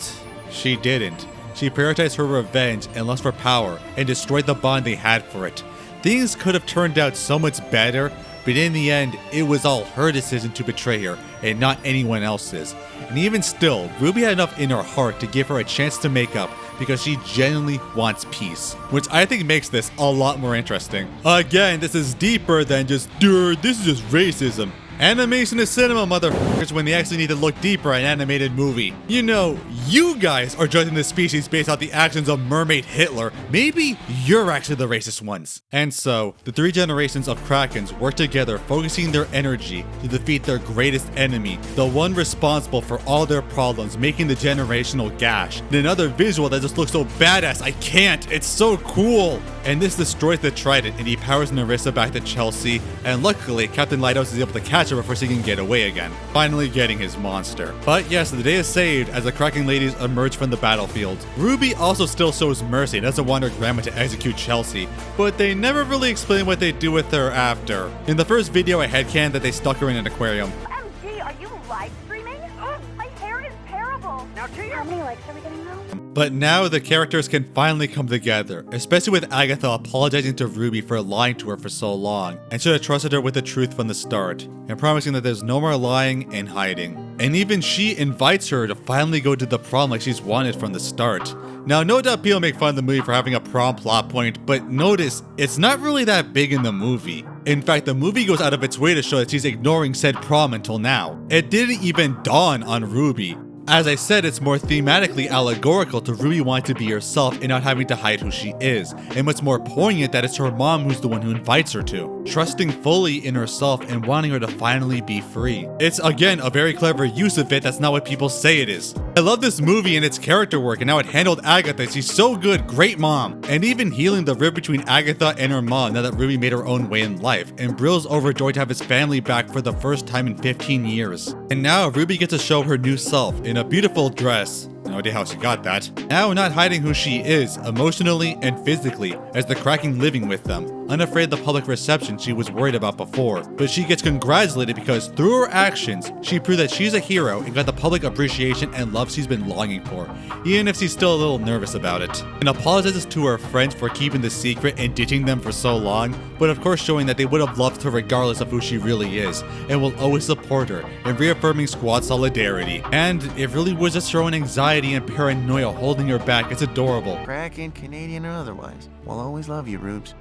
she didn't. She prioritized her revenge and lust for power, and destroyed the bond they had for it. Things could have turned out so much better, but in the end, it was all her decision to betray her, and not anyone else's. And even still, Ruby had enough in her heart to give her a chance to make up, because she genuinely wants peace, which I think makes this a lot more interesting. Again, this is deeper than just, this is just racism. Animation is cinema, motherfuckers, when they actually need to look deeper at an animated movie. You guys are judging the species based off the actions of Mermaid Hitler. Maybe you're actually the racist ones. And so, the three generations of Krakens work together, focusing their energy to defeat their greatest enemy, the one responsible for all their problems, making the generational gash. And another visual that just looks so badass, I can't, it's so cool! And this destroys the trident and he powers Nerissa back to Chelsea, and luckily, Captain Lighthouse is able to catch catch her before she can get away again, finally getting his monster. But yes, the day is saved as the Kraken ladies emerge from the battlefield. Ruby also still shows mercy and doesn't want her grandma to execute Chelsea, but they never really explain what they do with her after. In the first video, I headcaned that they stuck her in an aquarium. OMG, are you live streaming? Oh, my hair is terrible. Now to your... How many likes are we getting now? But now the characters can finally come together, especially with Agatha apologizing to Ruby for lying to her for so long, and should have trusted her with the truth from the start, and promising that there's no more lying and hiding. And even she invites her to finally go to the prom like she's wanted from the start. Now, no doubt people make fun of the movie for having a prom plot point, but notice, it's not really that big in the movie. In fact, the movie goes out of its way to show that she's ignoring said prom until now. It didn't even dawn on Ruby. As I said, it's more thematically allegorical to Ruby wanting to be herself and not having to hide who she is. And what's more poignant, that it's her mom who's the one who invites her to, trusting fully in herself and wanting her to finally be free. It's again a very clever use of it that's not what people say it is. I love this movie and its character work and how it handled Agatha. She's so good, great mom. And even healing the rift between Agatha and her mom now that Ruby made her own way in life. And Brill's overjoyed to have his family back for the first time in 15 years. And now Ruby gets to show her new self in a beautiful dress. No idea how she got that. Now not hiding who she is, emotionally and physically, as the Kraken living with them. Unafraid of the public reception she was worried about before. But she gets congratulated because through her actions, she proved that she's a hero and got the public appreciation and love she's been longing for, even if she's still a little nervous about it. And apologizes to her friends for keeping the secret and ditching them for so long, but of course showing that they would have loved her regardless of who she really is, and will always support her, and reaffirming squad solidarity. And it really was just her own anxiety and paranoia holding her back. It's adorable. Kraken, Canadian or otherwise, we'll always love you, Rubes.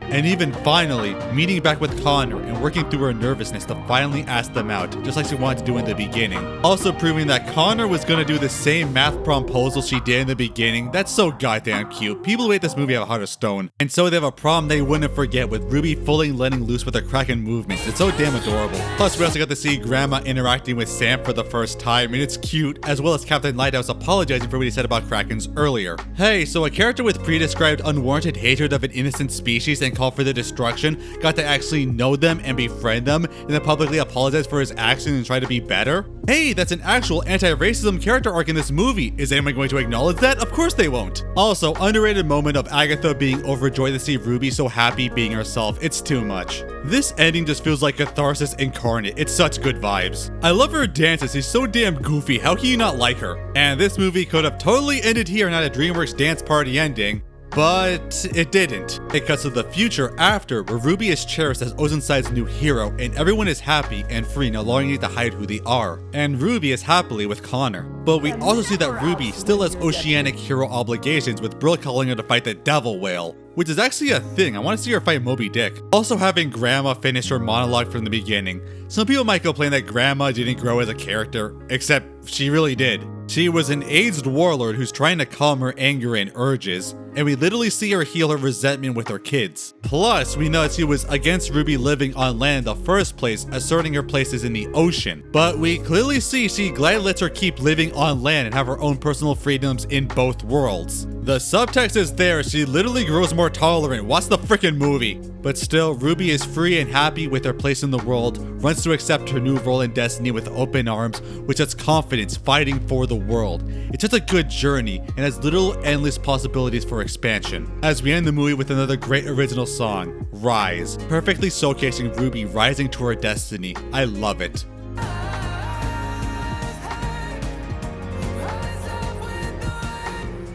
And even finally, meeting back with Connor and working through her nervousness to finally ask them out, just like she wanted to do in the beginning. Also proving that Connor was gonna do the same math promposal she did in the beginning. That's so goddamn cute. People who hate this movie have a heart of stone. And so they have a prom they wouldn't forget, with Ruby fully letting loose with her Kraken movements. It's so damn adorable. Plus, we also got to see Grandma interacting with Sam for the first time, and it's cute, as well as Captain Lighthouse apologizing for what he said about Krakens earlier. Hey, so a character with pre-described unwarranted hatred of an innocent species and call for their destruction got to actually know them and befriend them, and then publicly apologize for his actions and try to be better? Hey, that's an actual anti-racism character arc in this movie. Is anyone going to acknowledge that? Of course they won't. Also, underrated moment of Agatha being overjoyed to see Ruby so happy being herself. It's too much. This ending just feels like catharsis incarnate. It's such good vibes. I love her dances. She's so damn goofy. How can you not like her? And this movie could have totally ended here and had a Dreamworks dance party ending. But it didn't. It cuts to the future after, where Ruby is cherished as Oceanside's new hero, and everyone is happy and free, no longer need to hide who they are. And Ruby is happily with Connor. But we also see that Ruby still has oceanic hero obligations, with Brill calling her to fight the devil whale, which is actually a thing. I want to see her fight Moby Dick. Also having Grandma finish her monologue from the beginning. Some people might complain that Grandma didn't grow as a character, except she really did. She was an aged warlord who's trying to calm her anger and urges, and we literally see her heal her resentment with her kids. Plus, we know that she was against Ruby living on land in the first place, asserting her place is in the ocean. But we clearly see she gladly lets her keep living on land and have her own personal freedoms in both worlds. The subtext is there, she literally grows more tolerant. Watch the freaking movie. But still, Ruby is free and happy with her place in the world, runs to accept her new role in Destiny with open arms, which has confidence, fighting for the world. It's just a good journey, and has little endless possibilities for expansion. As we end the movie with another great original song, Rise, perfectly showcasing Ruby rising to her destiny. I love it.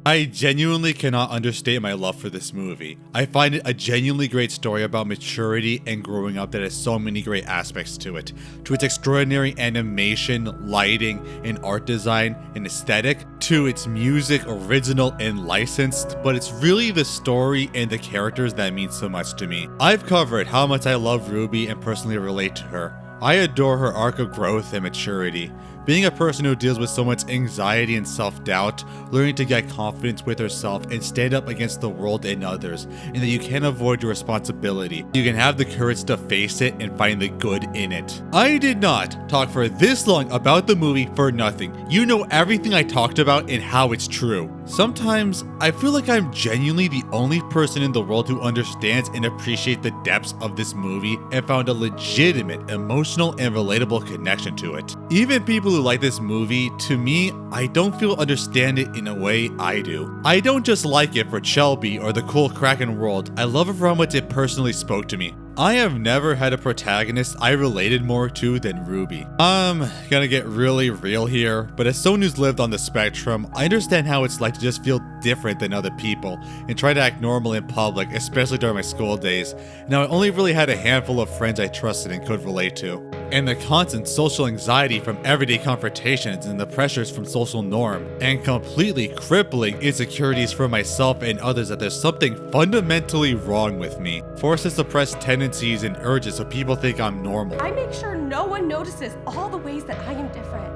I genuinely cannot understate my love for this movie. I find it a genuinely great story about maturity and growing up that has so many great aspects to it. To its extraordinary animation, lighting, and art design and aesthetic, to its music, original and licensed, but it's really the story and the characters that mean so much to me. I've covered how much I love Ruby and personally relate to her. I adore her arc of growth and maturity. Being a person who deals with so much anxiety and self-doubt, learning to get confidence with herself and stand up against the world and others, and that you can't avoid your responsibility. You can have the courage to face it and find the good in it. I did not talk for this long about the movie for nothing. You know everything I talked about and how it's true. Sometimes, I feel like I'm genuinely the only person in the world who understands and appreciates the depths of this movie and found a legitimate, emotional, and relatable connection to it. Even people who like this movie, to me, I don't feel understand it in a way I do. I don't just like it for Shelby or the cool Kraken world, I love it for how much it personally spoke to me. I have never had a protagonist I related more to than Ruby. I'm gonna get really real here, but as someone who's lived on the spectrum, I understand how it's like to just feel different than other people and try to act normal in public, especially during my school days. Now, I only really had a handful of friends I trusted and could relate to. And the constant social anxiety from everyday confrontations and the pressures from social norm, and completely crippling insecurities for myself and others that there's something fundamentally wrong with me, forces suppressed tendencies and urges so people think I'm normal. I make sure no one notices all the ways that I am different.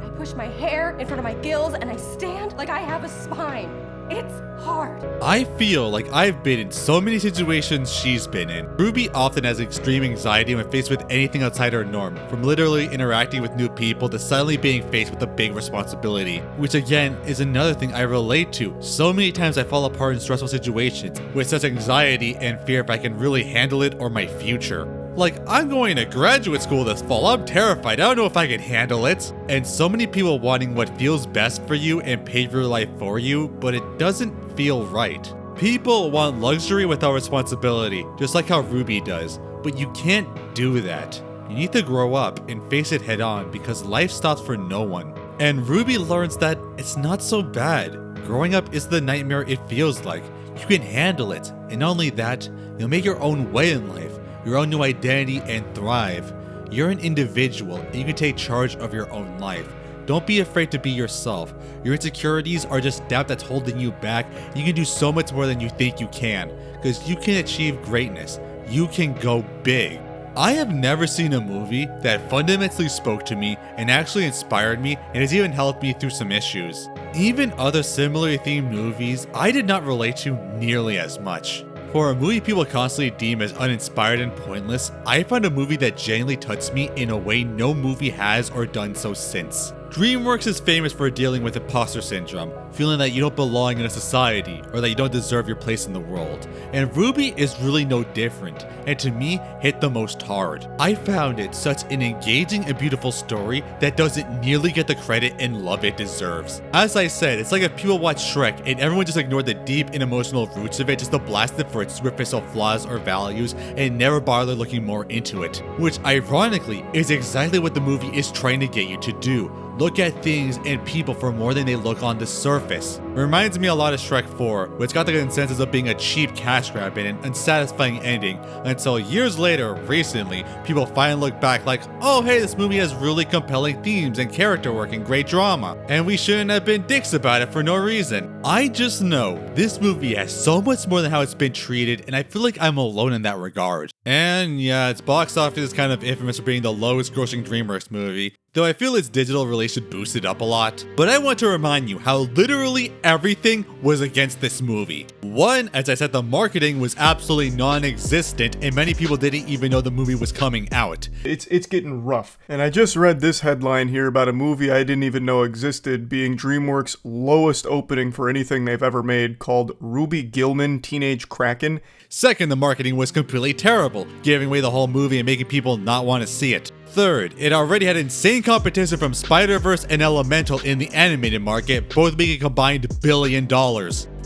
I push my hair in front of my gills and I stand like I have a spine. It's hard. I feel like I've been in so many situations she's been in. Ruby often has extreme anxiety when faced with anything outside her norm, from literally interacting with new people to suddenly being faced with a big responsibility, which again is another thing I relate to. So many times I fall apart in stressful situations with such anxiety and fear if I can really handle it or my future. Like, I'm going to graduate school this fall, I'm terrified, I don't know if I can handle it. And so many people wanting what feels best for you and pave your life for you, but it doesn't feel right. People want luxury without responsibility, just like how Ruby does, but you can't do that. You need to grow up and face it head on because life stops for no one. And Ruby learns that it's not so bad. Growing up is the nightmare it feels like. You can handle it, and not only that, you'll make your own way in life, your own new identity, and thrive. You're an individual and you can take charge of your own life. Don't be afraid to be yourself. Your insecurities are just doubt that's holding you back. You can do so much more than you think you can, because you can achieve greatness. You can go big. I have never seen a movie that fundamentally spoke to me and actually inspired me and has even helped me through some issues. Even other similarly themed movies I did not relate to nearly as much. For a movie people constantly deem as uninspired and pointless, I found a movie that genuinely touched me in a way no movie has or done so since. Dreamworks is famous for dealing with imposter syndrome, feeling that you don't belong in a society or that you don't deserve your place in the world. And Ruby is really no different, and to me, hit the most hard. I found it such an engaging and beautiful story that doesn't nearly get the credit and love it deserves. As I said, it's like if people watch Shrek and everyone just ignored the deep and emotional roots of it just to blast it for its superficial flaws or values and never bother looking more into it. Which ironically is exactly what the movie is trying to get you to do. Look at things and people for more than they look on the surface. Reminds me a lot of Shrek 4, which got the consensus of being a cheap cash grab and an unsatisfying ending, until years later, recently, people finally look back like, oh hey, this movie has really compelling themes and character work and great drama, and we shouldn't have been dicks about it for no reason. I just know this movie has so much more than how it's been treated, and I feel like I'm alone in that regard. And yeah, its box office is kind of infamous for being the lowest grossing Dreamworks movie, though I feel its digital release should boost it up a lot. But I want to remind you how literally everything was against this movie. One, as I said, the marketing was absolutely non-existent and many people didn't even know the movie was coming out. It's getting rough. And I just read this headline here about a movie I didn't even know existed being Dreamworks' lowest opening for anything they've ever made, called Ruby Gillman Teenage Kraken. Second, the marketing was completely terrible, giving away the whole movie and making people not want to see it. Third, it already had insane competition from Spider-Verse and Elemental in the animated market, both making a combined $1 billion.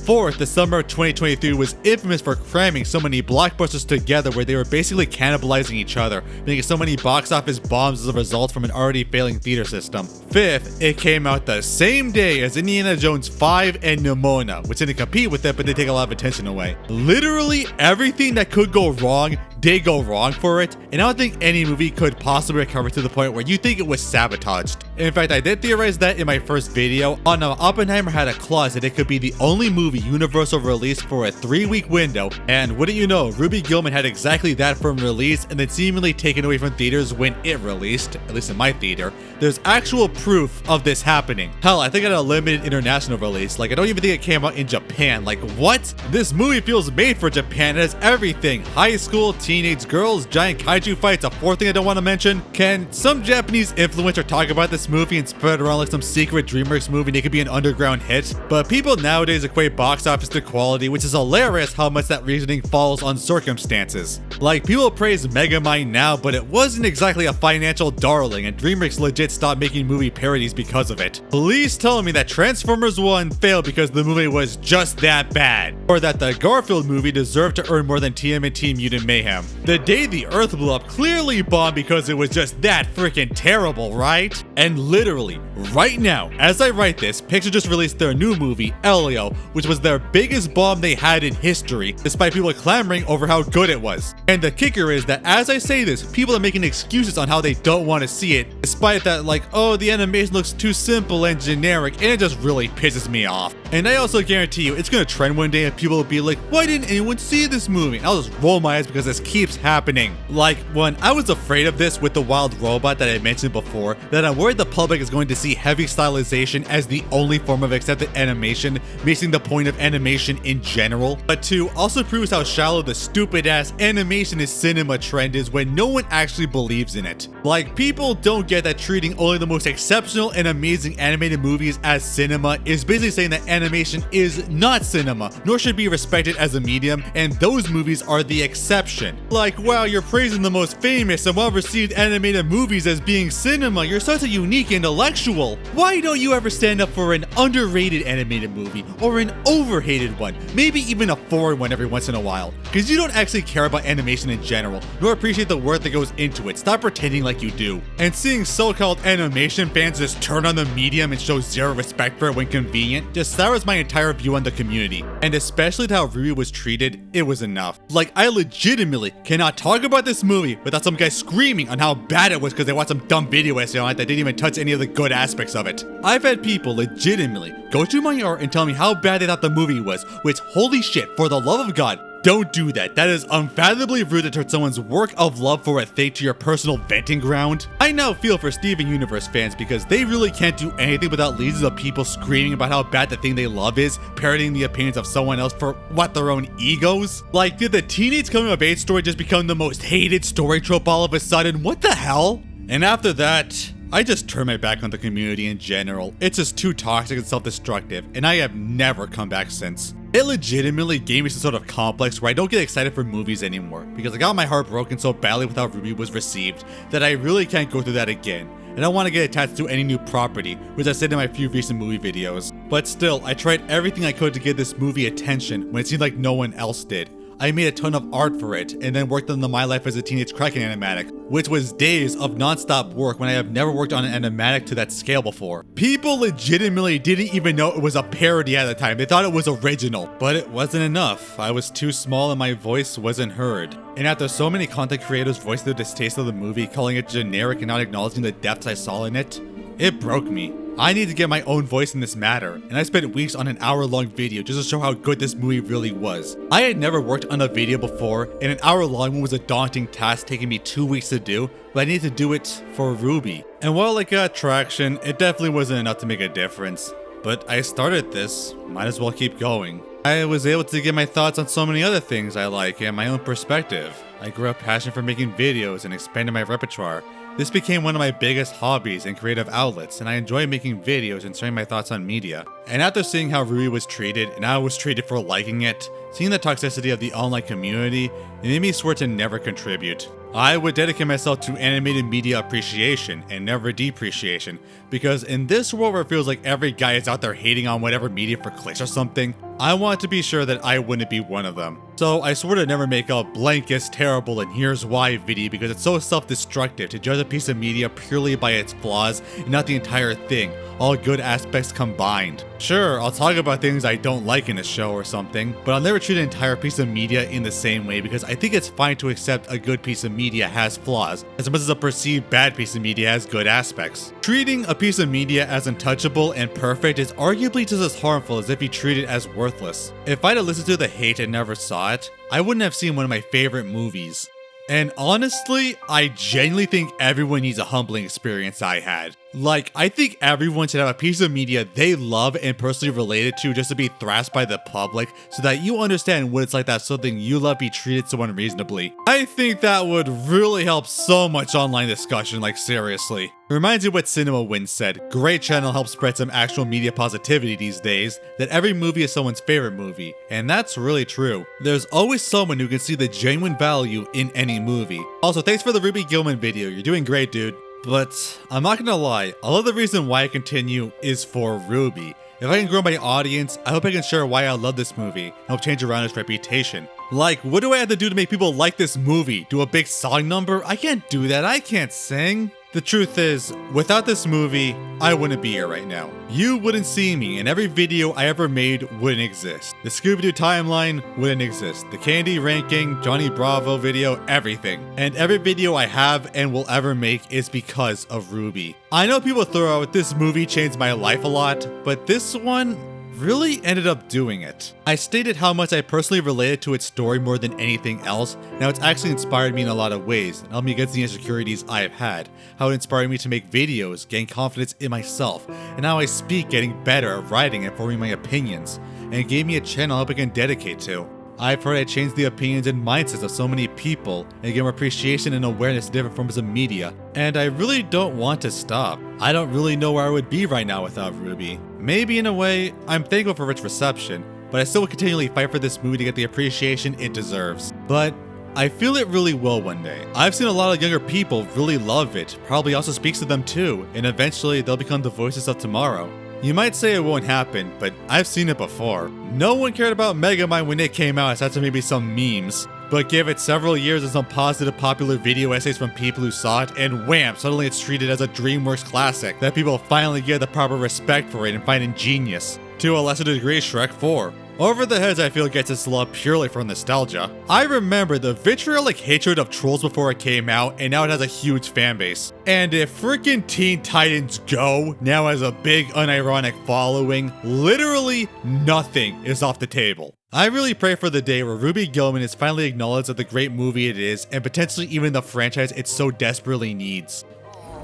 Fourth, the summer of 2023 was infamous for cramming so many blockbusters together where they were basically cannibalizing each other, making so many box office bombs as a result from an already failing theater system. Fifth, it came out the same day as Indiana Jones 5 and Nimona, which didn't compete with it but they take a lot of attention away. Literally everything that could go wrong did go wrong for it, and I don't think any movie could possibly recover to the point where you think it was sabotaged. In fact, I did theorize that in my first video on how Oppenheimer had a clause that it could be the only movie Universal released for a 3-week window, and wouldn't you know, Ruby Gillman had exactly that from release and then seemingly taken away from theaters when it released, at least in my theater. There's actual proof of this happening. Hell, I think it had a limited international release. Like, I don't even think it came out in Japan. Like, what? This movie feels made for Japan. It has everything. High school, teenage girls, giant kaiju fights, a fourth thing I don't want to mention. Can some Japanese influencer talk about this movie and spread it around like some secret Dreamworks movie and it could be an underground hit? But people nowadays equate box office to quality, which is hilarious how much that reasoning falls on circumstances. Like, people praise Megamind now, but it wasn't exactly a financial darling, and Dreamworks legit stopped making movie parodies because of it. Please tell me that Transformers 1 failed because the movie was just that bad, or that the Garfield movie deserved to earn more than TMNT Mutant Mayhem. The Day the Earth Blew Up clearly bombed because it was just that freaking terrible, right? And literally, right now, as I write this, Pixar just released their new movie, Elio, which was their biggest bomb they had in history, despite people clamoring over how good it was. And the kicker is that as I say this, people are making excuses on how they don't want to see it, despite that, like, oh, the animation looks too simple and generic, and it just really pisses me off. And I also guarantee you, it's gonna trend one day and people will be like, why didn't anyone see this movie? And I'll just roll my eyes because this keeps happening. Like, when I was afraid of this with the wild robot that I mentioned before, that I'm worried the public is going to see heavy stylization as the only form of accepted animation, missing the point of animation in general. But 2 also proves how shallow the stupid ass animation is cinema trend is when no one actually believes in it. Like, people don't get that treating only the most exceptional and amazing animated movies as cinema is basically saying that animation is not cinema, nor should be respected as a medium, and those movies are the exception. Like, wow, you're praising the most famous and well-received animated movies as being cinema, you're such a unique intellectual. Why don't you ever stand up for an underrated animated movie, or an overhated one, maybe even a foreign one every once in a while? Because you don't actually care about animation in general, nor appreciate the work that goes into it. Stop pretending like you do. And seeing so-called animation fans just turn on the medium and show zero respect for it when convenient just sours my entire view on the community. And especially how Ruby was treated, it was enough. Like, I legitimately cannot talk about this movie without some guy screaming on how bad it was because they watched some dumb video essay on it that didn't even touch any of the good aspects of it. I've had people legitimately go to my art and tell me how bad they thought the movie was, which, holy shit, for the love of God, don't do that. That is unfathomably rude to turn someone's work of love for a thing to your personal venting ground. I now feel for Steven Universe fans because they really can't do anything without legions of people screaming about how bad the thing they love is, parodying the opinions of someone else for, what, their own egos? Like, did the teenage coming of age story just become the most hated story trope all of a sudden? What the hell? And after that, I just turn my back on the community in general. It's just too toxic and self-destructive, and I have never come back since. It legitimately gave me some sort of complex where I don't get excited for movies anymore, because I got my heart broken so badly with how Ruby was received that I really can't go through that again. And I don't want to get attached to any new property, which I said in my few recent movie videos. But still, I tried everything I could to give this movie attention when it seemed like no one else did. I made a ton of art for it, and then worked on the My Life as a Teenage Kraken animatic, which was days of non-stop work when I have never worked on an animatic to that scale before. People legitimately didn't even know it was a parody at the time. They thought it was original, but it wasn't enough. I was too small and my voice wasn't heard. And after so many content creators voiced their distaste of the movie, calling it generic and not acknowledging the depths I saw in it, it broke me. I need to get my own voice in this matter, and I spent weeks on an hour-long video just to show how good this movie really was. I had never worked on a video before, and an hour-long one was a daunting task taking me 2 weeks to do, but I needed to do it for Ruby. And while it got traction, it definitely wasn't enough to make a difference. But I started this, might as well keep going. I was able to get my thoughts on so many other things I like and my own perspective. I grew a passion for making videos and expanded my repertoire. This became one of my biggest hobbies and creative outlets, and I enjoy making videos and sharing my thoughts on media. And after seeing how Ruby was treated, and I was treated for liking it, seeing the toxicity of the online community, it made me swear to never contribute. I would dedicate myself to animated media appreciation and never depreciation, because in this world where it feels like every guy is out there hating on whatever media for clicks or something, I want to be sure that I wouldn't be one of them. So I swore to never make a blank is terrible and here's why video because it's so self-destructive to judge a piece of media purely by its flaws and not the entire thing, all good aspects combined. Sure, I'll talk about things I don't like in a show or something, but I'll never treat an entire piece of media in the same way because I think it's fine to accept a good piece of media has flaws, as much as a perceived bad piece of media has good aspects. Treating a piece of media as untouchable and perfect is arguably just as harmful as if you treat it as worthless. If I'd have listened to the hate and never saw it, I wouldn't have seen one of my favorite movies. And honestly, I genuinely think everyone needs a humbling experience I had. Like, I think everyone should have a piece of media they love and personally related to just to be thrashed by the public so that you understand what it's like to have something you love be treated so unreasonably. I think that would really help so much online discussion, like seriously. Reminds me of what Cinema Win said, great channel helps spread some actual media positivity these days, that every movie is someone's favorite movie, and that's really true. There's always someone who can see the genuine value in any movie. Also, thanks for the Ruby Gillman video, you're doing great, dude. But I'm not gonna lie, a lot of the reason why I continue is for Ruby. If I can grow my audience, I hope I can share why I love this movie and help change around its reputation. Like, what do I have to do to make people like this movie? Do a big song number? I can't do that, I can't sing. The truth is, without this movie, I wouldn't be here right now. You wouldn't see me, and every video I ever made wouldn't exist. The Scooby-Doo timeline wouldn't exist. The Candy ranking, Johnny Bravo video, everything. And every video I have and will ever make is because of Ruby. I know people throw out this movie changed my life a lot, but this one really ended up doing it. I stated how much I personally related to its story more than anything else. Now it's actually inspired me in a lot of ways and helped me against the insecurities I have had. How it inspired me to make videos, gain confidence in myself, and how I speak getting better at writing and forming my opinions. And it gave me a channel I hope I can dedicate to. I've heard I changed the opinions and mindsets of so many people and gave them appreciation and awareness to different forms of media. And I really don't want to stop. I don't really know where I would be right now without Ruby. Maybe in a way, I'm thankful for its reception, but I still will continually fight for this movie to get the appreciation it deserves. But I feel it really will one day. I've seen a lot of younger people really love it, probably also speaks to them too, and eventually they'll become the voices of tomorrow. You might say it won't happen, but I've seen it before. No one cared about Megamind when it came out aside from maybe some memes. But give it several years and some positive popular video essays from people who saw it, and wham, suddenly it's treated as a Dreamworks classic that people finally give the proper respect for it and find ingenious. To a lesser degree, Shrek 4. Over the Heads I feel gets its love purely from nostalgia. I remember the vitriolic hatred of Trolls before it came out, and now it has a huge fanbase. And if freaking Teen Titans Go now has a big unironic following, literally nothing is off the table. I really pray for the day where Ruby Gillman is finally acknowledged as the great movie it is, and potentially even the franchise it so desperately needs.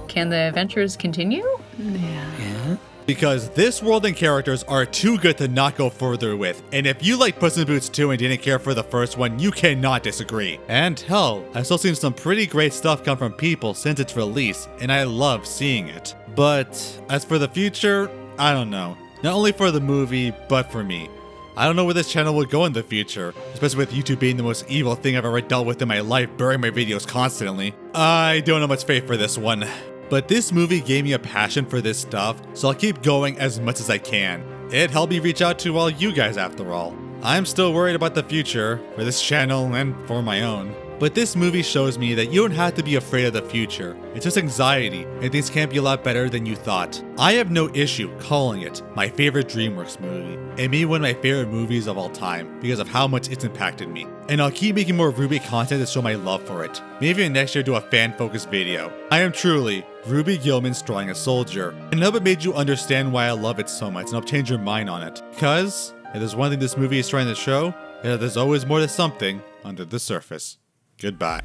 Can the adventures continue? Yeah. Because this world and characters are too good to not go further with, and if you like Puss in Boots 2 and didn't care for the first one, you cannot disagree. And hell, I've still seen some pretty great stuff come from people since its release, and I love seeing it. But as for the future, I don't know. Not only for the movie, but for me. I don't know where this channel will go in the future, especially with YouTube being the most evil thing I've ever dealt with in my life, burying my videos constantly. I don't have much faith for this one. But this movie gave me a passion for this stuff, so I'll keep going as much as I can. It helped me reach out to all you guys after all. I'm still worried about the future, for this channel and for my own. But this movie shows me that you don't have to be afraid of the future. It's just anxiety, and things can't be a lot better than you thought. I have no issue calling it my favorite Dreamworks movie, and maybe one of my favorite movies of all time, because of how much it's impacted me. And I'll keep making more Ruby content to show my love for it. Maybe next year do a fan-focused video. I am truly Ruby Gillman Drawing a Soldier, and I hope it made you understand why I love it so much and help change your mind on it. Because if there's one thing this movie is trying to show, is that there's always more to something under the surface. Goodbye.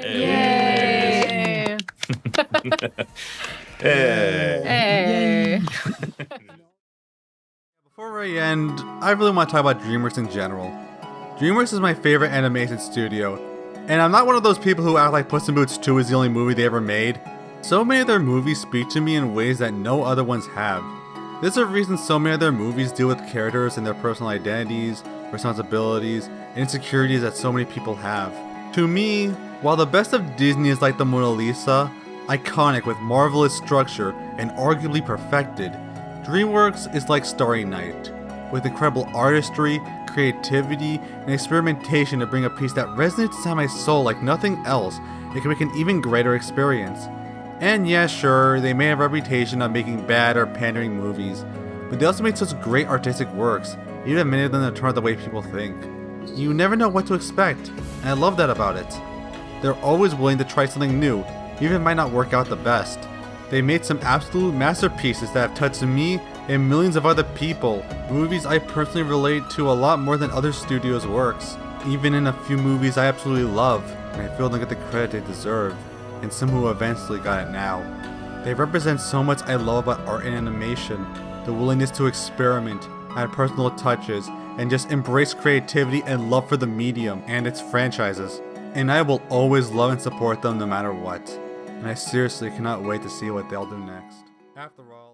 Yay! Hey. Before I end, I really want to talk about Dreamworks in general. Dreamworks is my favorite animation studio, and I'm not one of those people who act like Puss in Boots 2 is the only movie they ever made. So many of their movies speak to me in ways that no other ones have. There's a reason so many of their movies deal with characters and their personal identities, responsibilities, and insecurities that so many people have. To me, while the best of Disney is like the Mona Lisa, iconic with marvelous structure and arguably perfected, Dreamworks is like Starry Night, with incredible artistry, creativity, and experimentation to bring a piece that resonates inside my soul like nothing else, it can make an even greater experience. And yeah, sure, they may have a reputation of making bad or pandering movies, but they also make such great artistic works, even many of them that turn out the way people think. You never know what to expect, and I love that about it. They're always willing to try something new, even if it might not work out the best. They made some absolute masterpieces that have touched me and millions of other people, movies I personally relate to a lot more than other studios' works. Even in a few movies I absolutely love, and I feel don't get the credit they deserve, and some who eventually got it now. They represent so much I love about art and animation, the willingness to experiment, add personal touches, and just embrace creativity and love for the medium and its franchises. And I will always love and support them no matter what. And I seriously cannot wait to see what they'll do next. After all,